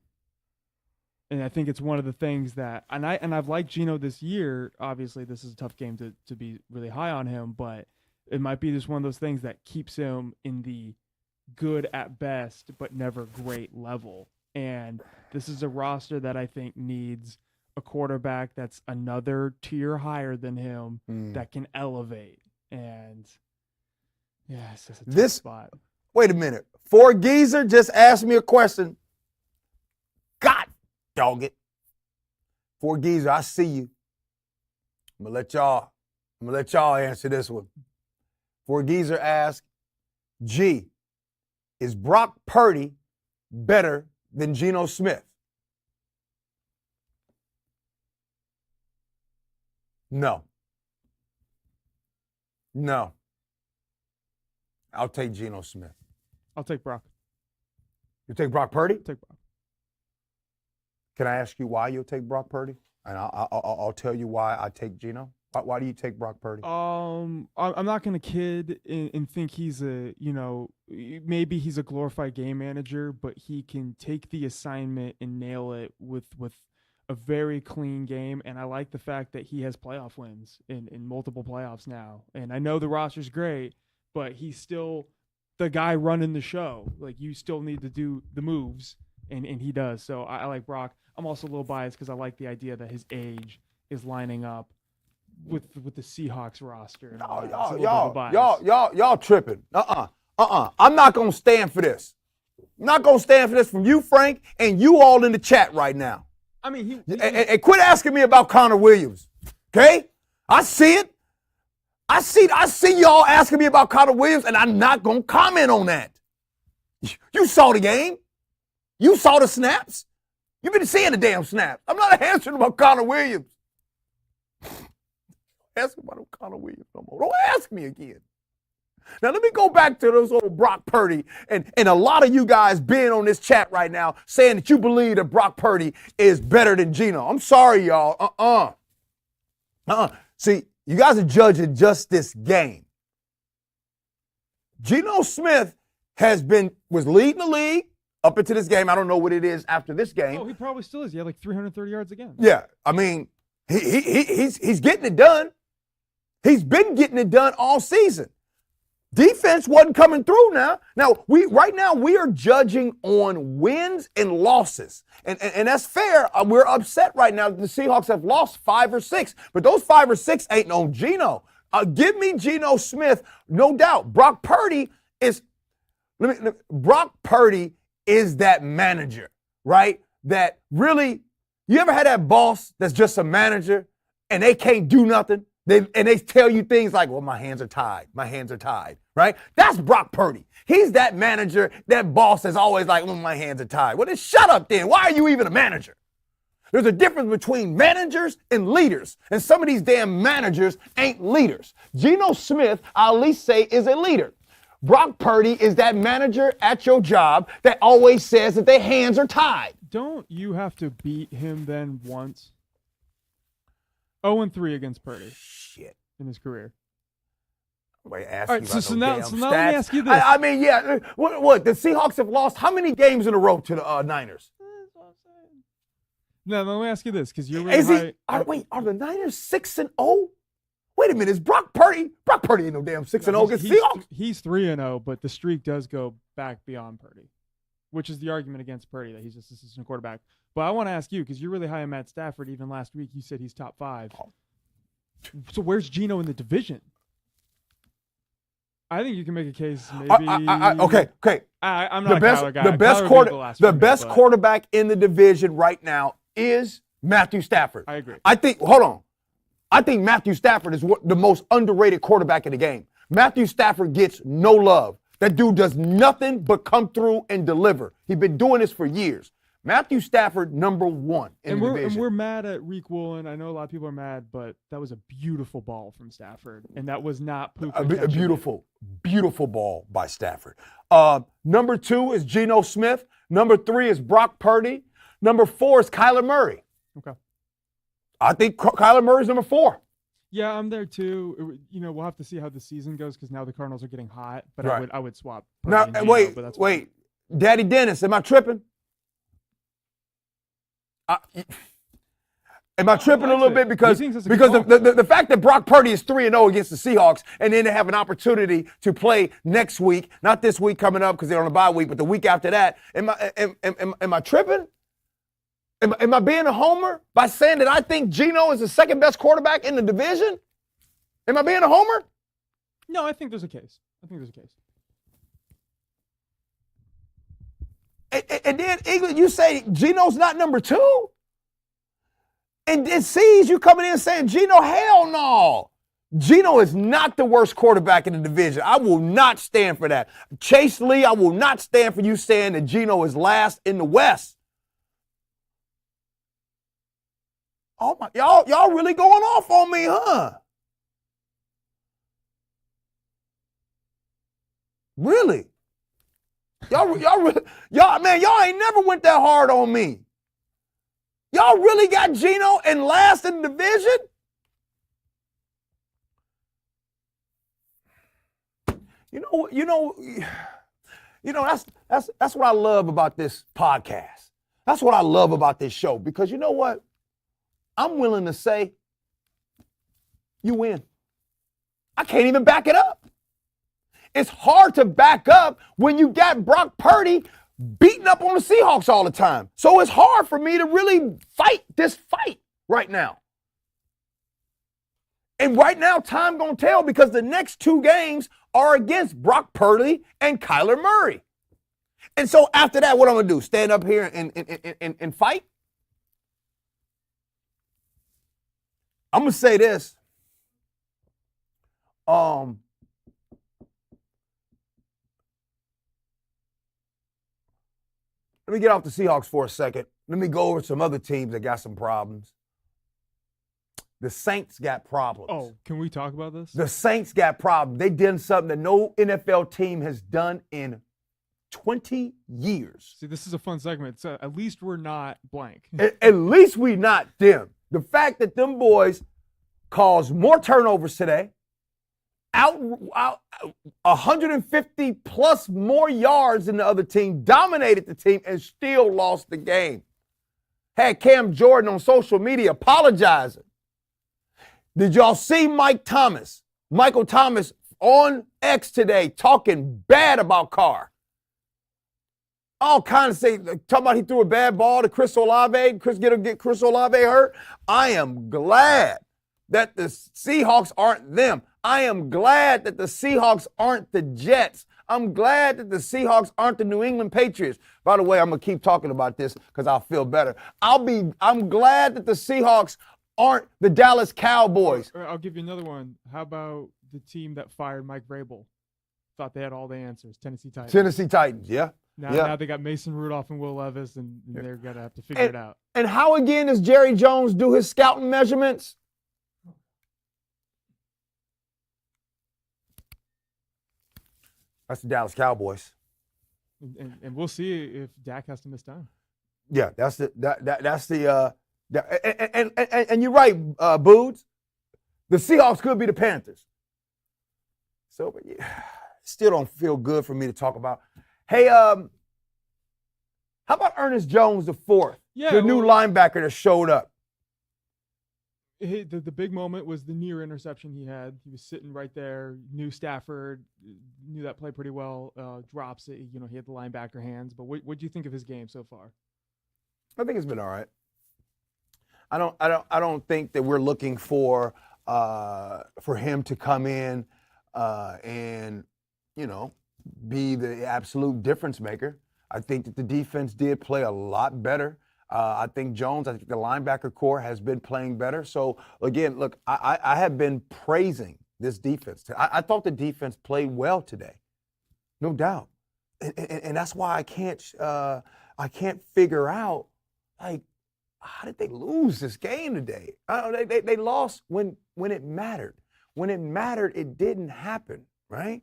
And I think it's one of the things that, and I've liked Geno this year. Obviously, this is a tough game to be really high on him, but it might be just one of those things that keeps him in the good at best, but never great level. And this is a roster that I think needs a quarterback that's another tier higher than him that can elevate. And yeah, it's just a tough spot. Wait a minute. Geezer just asked me a question. God dog it. Geezer, I see you. I'm gonna let y'all answer this one. Geezer asked, G, is Brock Purdy better than Geno Smith? No. I'll take Geno Smith. I'll take Brock. You take Brock Purdy? Take Brock. Can I ask you why you'll take Brock Purdy? And I'll tell you why I take Geno. Why do you take Brock Purdy? I'm not going to kid and think he's maybe he's a glorified game manager, but he can take the assignment and nail it with a very clean game. And I like the fact that he has playoff wins in multiple playoffs now. And I know the roster's great, but he's still the guy running the show. Like, you still need to do the moves, and he does. So I like Brock. I'm also a little biased because I like the idea that his age is lining up with the Seahawks roster. Y'all tripping. I'm not gonna stand for this. I'm not gonna stand for this from you, Frank, and you all in the chat right now. I mean, and quit asking me about Connor Williams. Okay? I see it. I see y'all asking me about Connor Williams, and I'm not gonna comment on that. You saw the game. You saw the snaps. You've been seeing the damn snaps. I'm not answering about Connor Williams. Ask about Connor Williams no more. Don't ask me again. Now, let me go back to those old Brock Purdy and a lot of you guys being on this chat right now saying that you believe that Brock Purdy is better than Geno. I'm sorry, y'all. See, You guys are judging just this game. Geno Smith was leading the league up into this game. I don't know what it is after this game. Oh, he probably still is. He had like 330 yards again. Yeah, I mean, he's getting it done. He's been getting it done all season. Defense wasn't coming through now. Now, right now we are judging on wins and losses. And that's fair. We're upset right now that the Seahawks have lost 5 or 6. But those 5 or 6 ain't no Geno. Give me Geno Smith, no doubt. Brock Purdy is that manager, right? That really, you ever had that boss that's just a manager and they can't do nothing? And they tell you things like, well, my hands are tied. My hands are tied, right? That's Brock Purdy. He's that manager, that boss that's always like, well, my hands are tied. Well, then shut up then. Why are you even a manager? There's a difference between managers and leaders. And some of these damn managers ain't leaders. Geno Smith, I'll at least say, is a leader. Brock Purdy is that manager at your job that always says that their hands are tied. Don't you have to beat him then once? 0-3 against Purdy. Shit. In his career. All right, so now let me ask you this. I mean, yeah. What? The Seahawks have lost how many games in a row to the Niners? No, let me ask you this, because you're really are the Niners 6-0? Wait a minute, is Brock Purdy? Brock Purdy ain't no damn 6-0 against Seahawks. He's 3-0, but the streak does go back beyond Purdy, which is the argument against Purdy that he's just an assistant quarterback. But I want to ask you, because you're really high on Matt Stafford. Even last week, you said he's top 5. So where's Geno in the division? I think you can make a case. Maybe. Okay. I'm not a Kyler guy. The best quarterback in the division right now is Matthew Stafford. I agree. I think Matthew Stafford is the most underrated quarterback in the game. Matthew Stafford gets no love. That dude does nothing but come through and deliver. He's been doing this for years. Matthew Stafford, number 1 in the division. And we're mad at Reek Woolen. I know a lot of people are mad, but that was a beautiful ball from Stafford, and that was not poop. A beautiful ball by Stafford. Number 2 is Geno Smith. Number 3 is Brock Purdy. Number 4 is Kyler Murray. Okay. I think Kyler Murray's number 4. Yeah, I'm there too. We'll have to see how the season goes because now the Cardinals are getting hot. But right. I would swap. Now, wait. Daddy Dennis, am I tripping? Am I tripping a little bit because the fact that Brock Purdy is 3-0 against the Seahawks and then they have an opportunity to play next week, not this week coming up because they're on a bye week, but the week after that, am I tripping? Am I being a homer by saying that I think Geno is the second best quarterback in the division? Am I being a homer? No, I think there's a case. And then, Eagle, you say Geno's not number 2? And it sees you coming in saying, Geno, hell no. Geno is not the worst quarterback in the division. I will not stand for that. Chase Lee, I will not stand for you saying that Geno is last in the West. Oh my, y'all really going off on me, huh? Really? Y'all ain't never went that hard on me. Y'all really got Geno in last in the division? That's what I love about this podcast. That's what I love about this show because you know what? I'm willing to say you win. I can't even back it up. It's hard to back up when you got Brock Purdy beating up on the Seahawks all the time. So it's hard for me to really fight this fight right now. And right now, time gonna tell because the next 2 games are against Brock Purdy and Kyler Murray. And so after that, what I'm gonna do? Stand up here and fight? I'm gonna say this. Let me get off the Seahawks for a second. Let me go over some other teams that got some problems. The Saints got problems. Oh, can we talk about this? The Saints got problems. They did something that no NFL team has done in 20 years. See, this is a fun segment. So at least we're not blank. At least we not them. The fact that them boys caused more turnovers today, out 150 plus more yards than the other team, dominated the team, and still lost the game. Had Cam Jordan on social media apologizing. Did y'all see Michael Thomas on X today talking bad about Carr? All kinds of talking about he threw a bad ball to Chris Olave, get Chris Olave hurt. I am glad that the Seahawks aren't them. I am glad that the Seahawks aren't the Jets. I'm glad that the Seahawks aren't the New England Patriots. By the way, I'm gonna keep talking about this because I'll feel better. I'm glad that the Seahawks aren't the Dallas Cowboys. I'll give you another one. How about the team that fired Mike Vrabel? Thought they had all the answers. Tennessee Titans. Yeah. Now they got Mason Rudolph and Will Levis, and they're gonna have to figure it out. And how again does Jerry Jones do his scouting measurements? That's the Dallas Cowboys. And we'll see if Dak has to miss time. Yeah, and you're right, Boods. The Seahawks could be the Panthers. So, but yeah, still don't feel good for me to talk about. Hey, how about Ernest Jones the fourth? Yeah, the new linebacker that showed up. The big moment was the near interception he had. He was sitting right there, knew Stafford, knew that play pretty well, drops it. He had the linebacker hands. But what do you think of his game so far? I think it's been all right. I don't think that we're looking for him to come in and be the absolute difference maker. I think that the defense did play a lot better. I think the linebacker core has been playing better. So, again, look, I have been praising this defense. I thought the defense played well today, no doubt. And that's why I can't figure out, like, how did they lose this game today? They lost when it mattered. When it mattered, it didn't happen, right?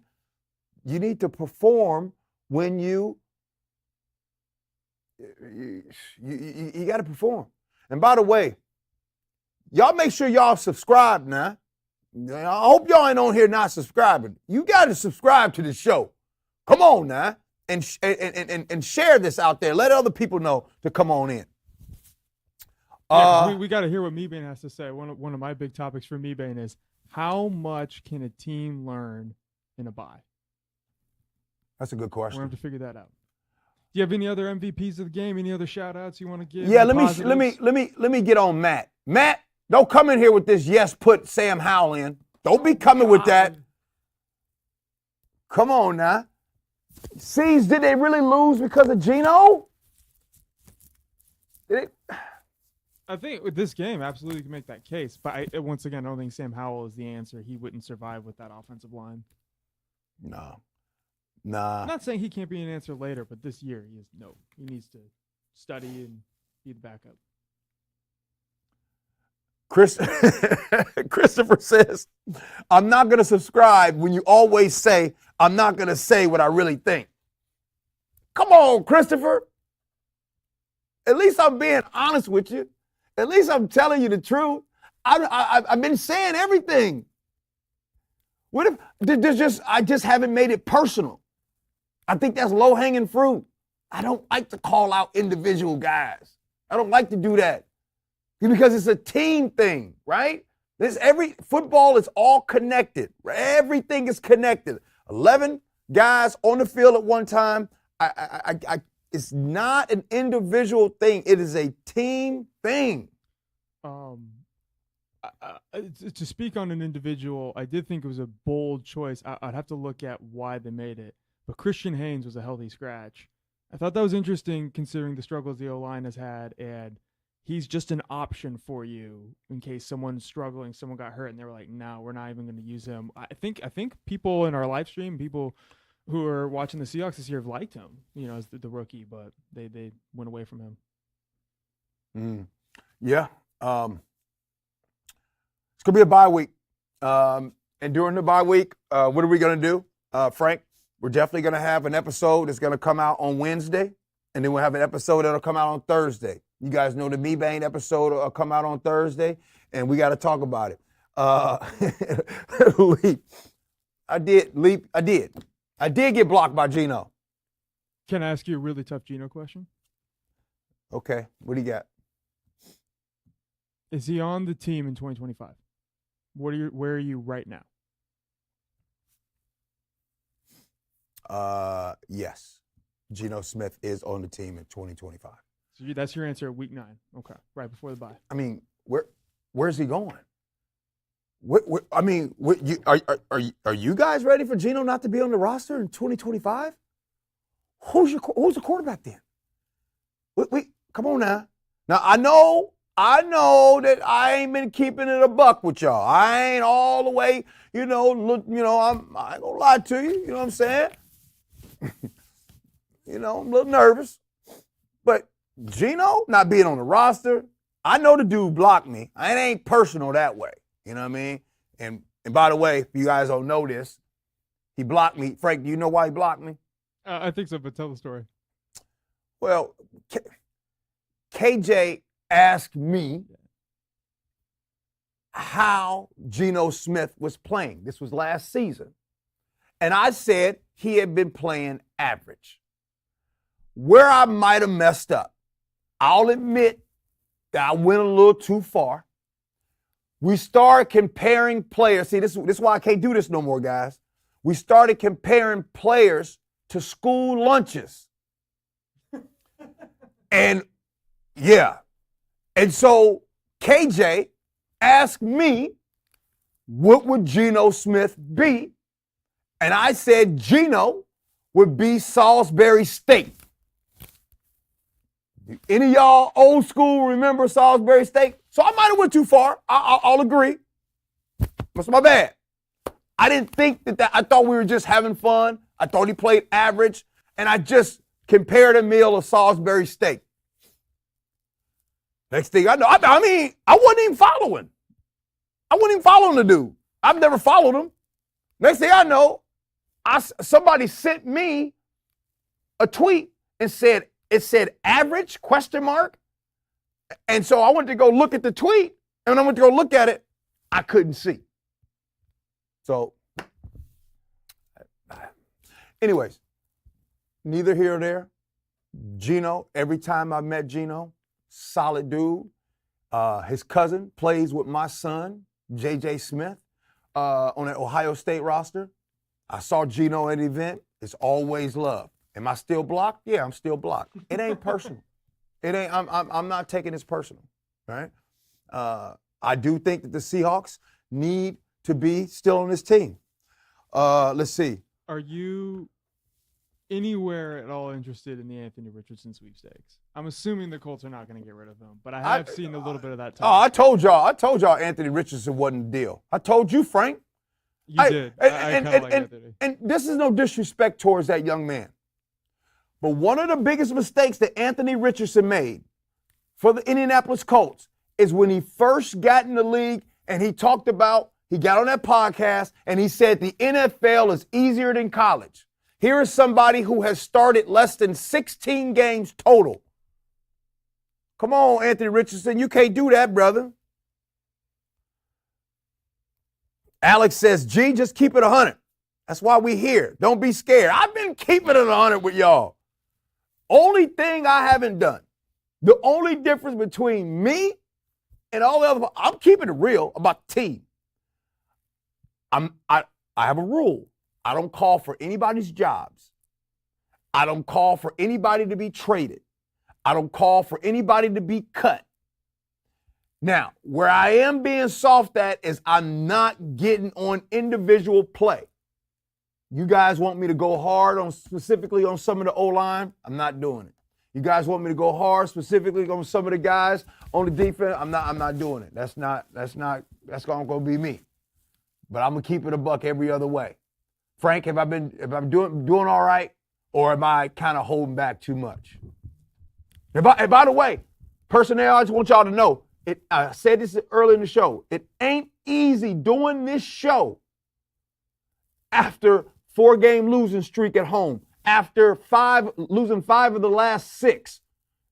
You need to perform when you got to perform. And by the way, y'all make sure y'all subscribe now. I hope y'all ain't on here not subscribing. You got to subscribe to the show. Come on now, and share this out there. Let other people know to come on in. We got to hear what Mebane has to say. One of my big topics for Mebane is how much can a team learn in a bye? That's a good question. We're going to have to figure that out. Do you have any other MVPs of the game? Any other shout outs you want to give? Yeah, let me get on Matt. Matt, don't come in here with this put Sam Howell in. Don't be coming with that. Come on now. Did they really lose because of Geno? I think with this game, absolutely can make that case. But once again, I don't think Sam Howell is the answer. He wouldn't survive with that offensive line. No. I'm not saying he can't be an answer later, but this year he needs to study and be the backup. Christopher says, I'm not going to subscribe when you always say, I'm not going to say what I really think. Come on, Christopher. At least I'm being honest with you. At least I'm telling you the truth. I've been saying everything. What if I just haven't made it personal? I think that's low-hanging fruit. I don't like to call out individual guys. I don't like to do that because it's a team thing, right? Football is all connected. Everything is connected. 11 guys on the field at one time. It's not an individual thing. It is a team thing. To speak on an individual, I did think it was a bold choice. I'd have to look at why they made it. But Christian Haynes was a healthy scratch. I thought that was interesting considering the struggles the O-line has had, and he's just an option for you in case someone's struggling, someone got hurt, and they were like, no, we're not even going to use him. I think people in our live stream, people who are watching the Seahawks this year have liked him, as the rookie, but they went away from him. Yeah. It's going to be a bye week. And during the bye week, what are we going to do, Frank? We're definitely going to have an episode that's going to come out on Wednesday, and then we'll have an episode that'll come out on Thursday. You guys know the Mebane episode will come out on Thursday, and we got to talk about it. Leap. I did get blocked by Geno. Can I ask you a really tough Geno question? Okay, what do you got? Is he on the team in 2025? Where are you right now? Yes. Geno Smith is on the team in 2025. So that's your answer at week 9. Okay, right before the bye. I mean, where's he going? Are you guys ready for Geno not to be on the roster in 2025? Who's the quarterback then? Come on now. Now I know that I ain't been keeping it a buck with y'all. I ain't all the way, I ain't gonna lie to you. You know what I'm saying? I'm a little nervous, but Geno not being on the roster, I know the dude blocked me. It ain't personal that way. You know what I mean? And by the way, if you guys don't know this, he blocked me. Frank, do you know why he blocked me? I think so, but tell the story. Well, KJ asked me how Geno Smith was playing. This was last season. And I said he had been playing average. Where I might have messed up, I'll admit that I went a little too far. We started comparing players. See, this is why I can't do this no more, guys. We started comparing players to school lunches. And yeah. And so KJ asked me, what would Geno Smith be? And I said Geno would be Salisbury Steak. Any of y'all old school remember Salisbury Steak? So I might have went too far. I'll agree. That's my bad. I didn't think that I thought we were just having fun. I thought he played average, and I just compared a meal of Salisbury Steak. Next thing I know, I wasn't even following. I wasn't even following the dude. I've never followed him. Next thing I know, somebody sent me a tweet and said, it said average, ? And so I went to go look at the tweet, and when I went to go look at it, I couldn't see. So, anyways, neither here or there. Geno, every time I met Geno, solid dude. His cousin plays with my son, J.J. Smith, on an Ohio State roster. I saw Geno at an event. It's always love. Am I still blocked? Yeah, I'm still blocked. It ain't personal. I'm not taking this personal, right? I do think that the Seahawks need to be still on this team. Let's see. Are you anywhere at all interested in the Anthony Richardson sweepstakes? I'm assuming the Colts are not going to get rid of him, but I have seen a little bit of that talk. Oh, I told y'all Anthony Richardson wasn't the deal. I told you, Frank. You did. I kind of like Anthony. And this is no disrespect towards that young man. But one of the biggest mistakes that Anthony Richardson made for the Indianapolis Colts is when he first got in the league and he got on that podcast and he said the NFL is easier than college. Here is somebody who has started less than 16 games total. Come on, Anthony Richardson, you can't do that, brother. Alex says, G, just keep it 100. That's why we here. Don't be scared. I've been keeping it 100 with y'all. Only thing I haven't done, the only difference between me and all the other, I'm keeping it real about the team. I have a rule. I don't call for anybody's jobs. I don't call for anybody to be traded. I don't call for anybody to be cut. Now, where I am being soft at is I'm not getting on individual play. You guys want me to go hard specifically on some of the O-line? I'm not doing it. You guys want me to go hard specifically on some of the guys on the defense? I'm not doing it. That's not gonna be me. But I'm gonna keep it a buck every other way. Frank, have I been doing all right, or am I kind of holding back too much? And by the way, personnel, I just want y'all to know, I said this early in the show, it ain't easy doing this show after 4-game losing streak at home, after losing 5 of the last 6,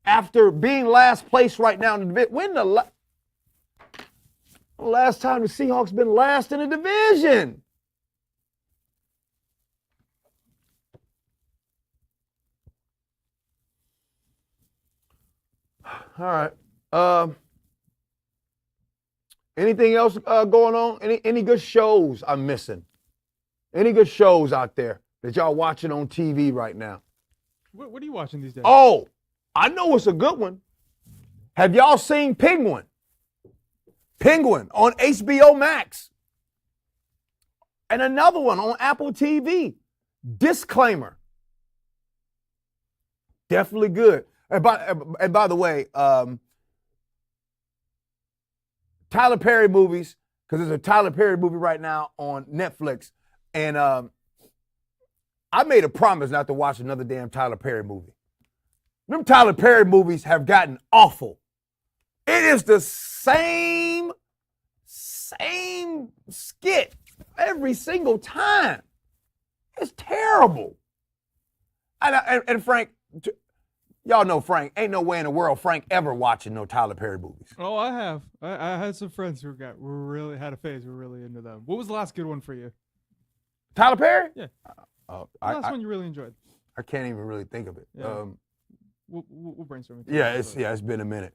after being last place right now in the division. Last time the Seahawks been last in the division. All right. Anything else going on? Any good shows I'm missing? Any good shows out there that y'all watching on TV right now? What are you watching these days? Oh, I know it's a good one. Have y'all seen Penguin? Penguin on HBO Max. And another one on Apple TV. Disclaimer. Definitely good. And by the way, Tyler Perry movies, because there's a Tyler Perry movie right now on Netflix. And I made a promise not to watch another damn Tyler Perry movie. Them Tyler Perry movies have gotten awful. It is the same skit every single time. It's terrible. And Frank, y'all know Frank. Ain't no way in the world Frank ever watching no Tyler Perry movies. Oh, I have. I had some friends who really had a phase. Were really into them. What was the last good one for you? Tyler Perry? Yeah. The last one you really enjoyed. I can't even really think of it. Yeah. We'll brainstorm it. Yeah, it's been a minute.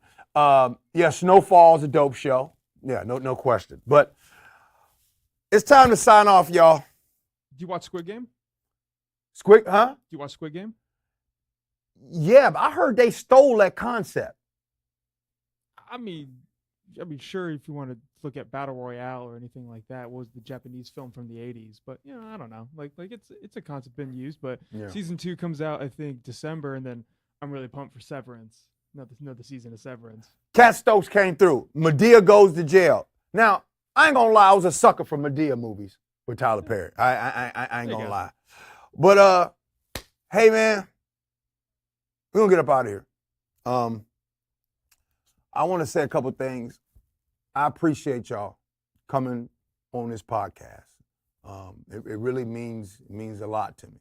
Snowfall's a dope show. Yeah, no question. But it's time to sign off, y'all. Do you watch Squid Game? Huh? Do you watch Squid Game? Yeah, but I heard they stole that concept. I mean, sure, if you want to look at Battle Royale or anything like that, was the Japanese film from the 80s. But, I don't know. Like it's a concept been used. But season 2 comes out, I think, December, and then I'm really pumped for Severance. Another season of Severance. Cat Stokes came through. Madea goes to jail. Now, I ain't gonna lie, I was a sucker for Madea movies with Tyler Perry. I ain't gonna lie. But hey man, we're gonna get up out of here. I want to say a couple things. I appreciate y'all coming on this podcast. It really means a lot to me.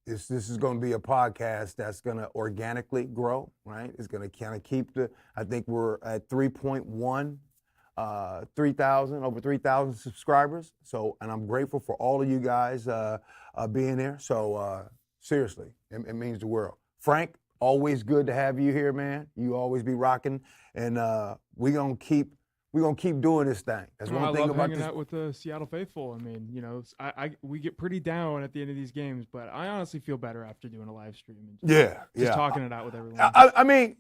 This is going to be a podcast that's going to organically grow, right? It's going to kind of keep I think we're at 3.1, 3,000, over 3,000 subscribers. So, and I'm grateful for all of you guys being there. So, seriously, it means the world. Frank, always good to have you here, man. You always be rocking. And we're going to keep doing this thing. That's one thing about about hanging out with the Seattle faithful. I mean, we get pretty down at the end of these games, but I honestly feel better after doing a live stream and just talking it out with everyone. I mean,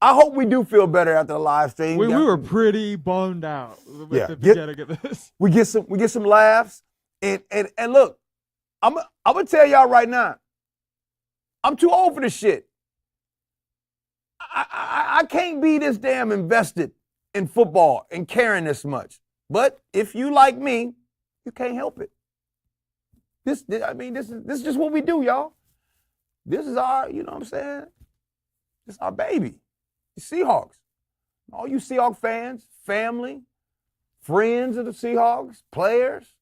I hope we do feel better after the live stream. We were pretty bummed out with the beginning of this. We get some laughs, and look, I'm gonna tell y'all right now, I'm too old for this shit. I can't be this damn invested in football and caring this much. But if you like me, you can't help it. This is just what we do, y'all. This is our, you know what I'm saying? This is our baby. The Seahawks. All you Seahawks fans, family, friends of the Seahawks, players,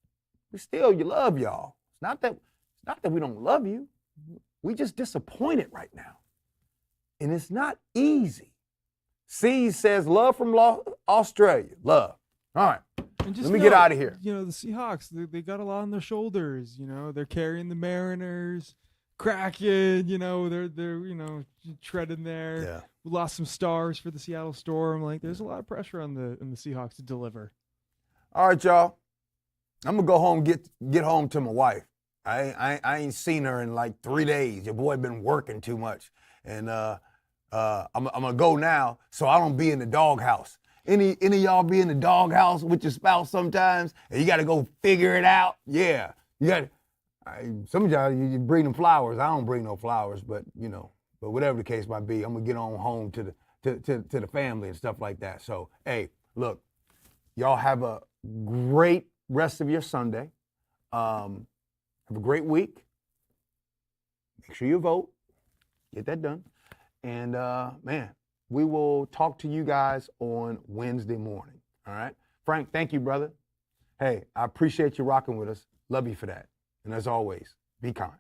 you love y'all. It's not that we don't love you. We just disappointed right now. And it's not easy. C says, love from Australia. Love. All right. Let me get out of here. The Seahawks, they got a lot on their shoulders. They're carrying the Mariners, Kraken, they're treading there. Yeah. We lost some stars for the Seattle Storm. Like, there's a lot of pressure on the Seahawks to deliver. All right, y'all. I'm going to go home, get home to my wife. I ain't seen her in like 3 days. Your boy been working too much. And I'm gonna go now so I don't be in the doghouse. Any of y'all be in the doghouse with your spouse sometimes, and you got to go figure it out? Yeah, you got. Some of y'all you bring them flowers. I don't bring no flowers, but but whatever the case might be, I'm gonna get on home to the family and stuff like that. So hey, look, y'all have a great rest of your Sunday. Have a great week. Make sure you vote. Get that done. And, man, we will talk to you guys on Wednesday morning. All right? Frank, thank you, brother. Hey, I appreciate you rocking with us. Love you for that. And as always, be kind.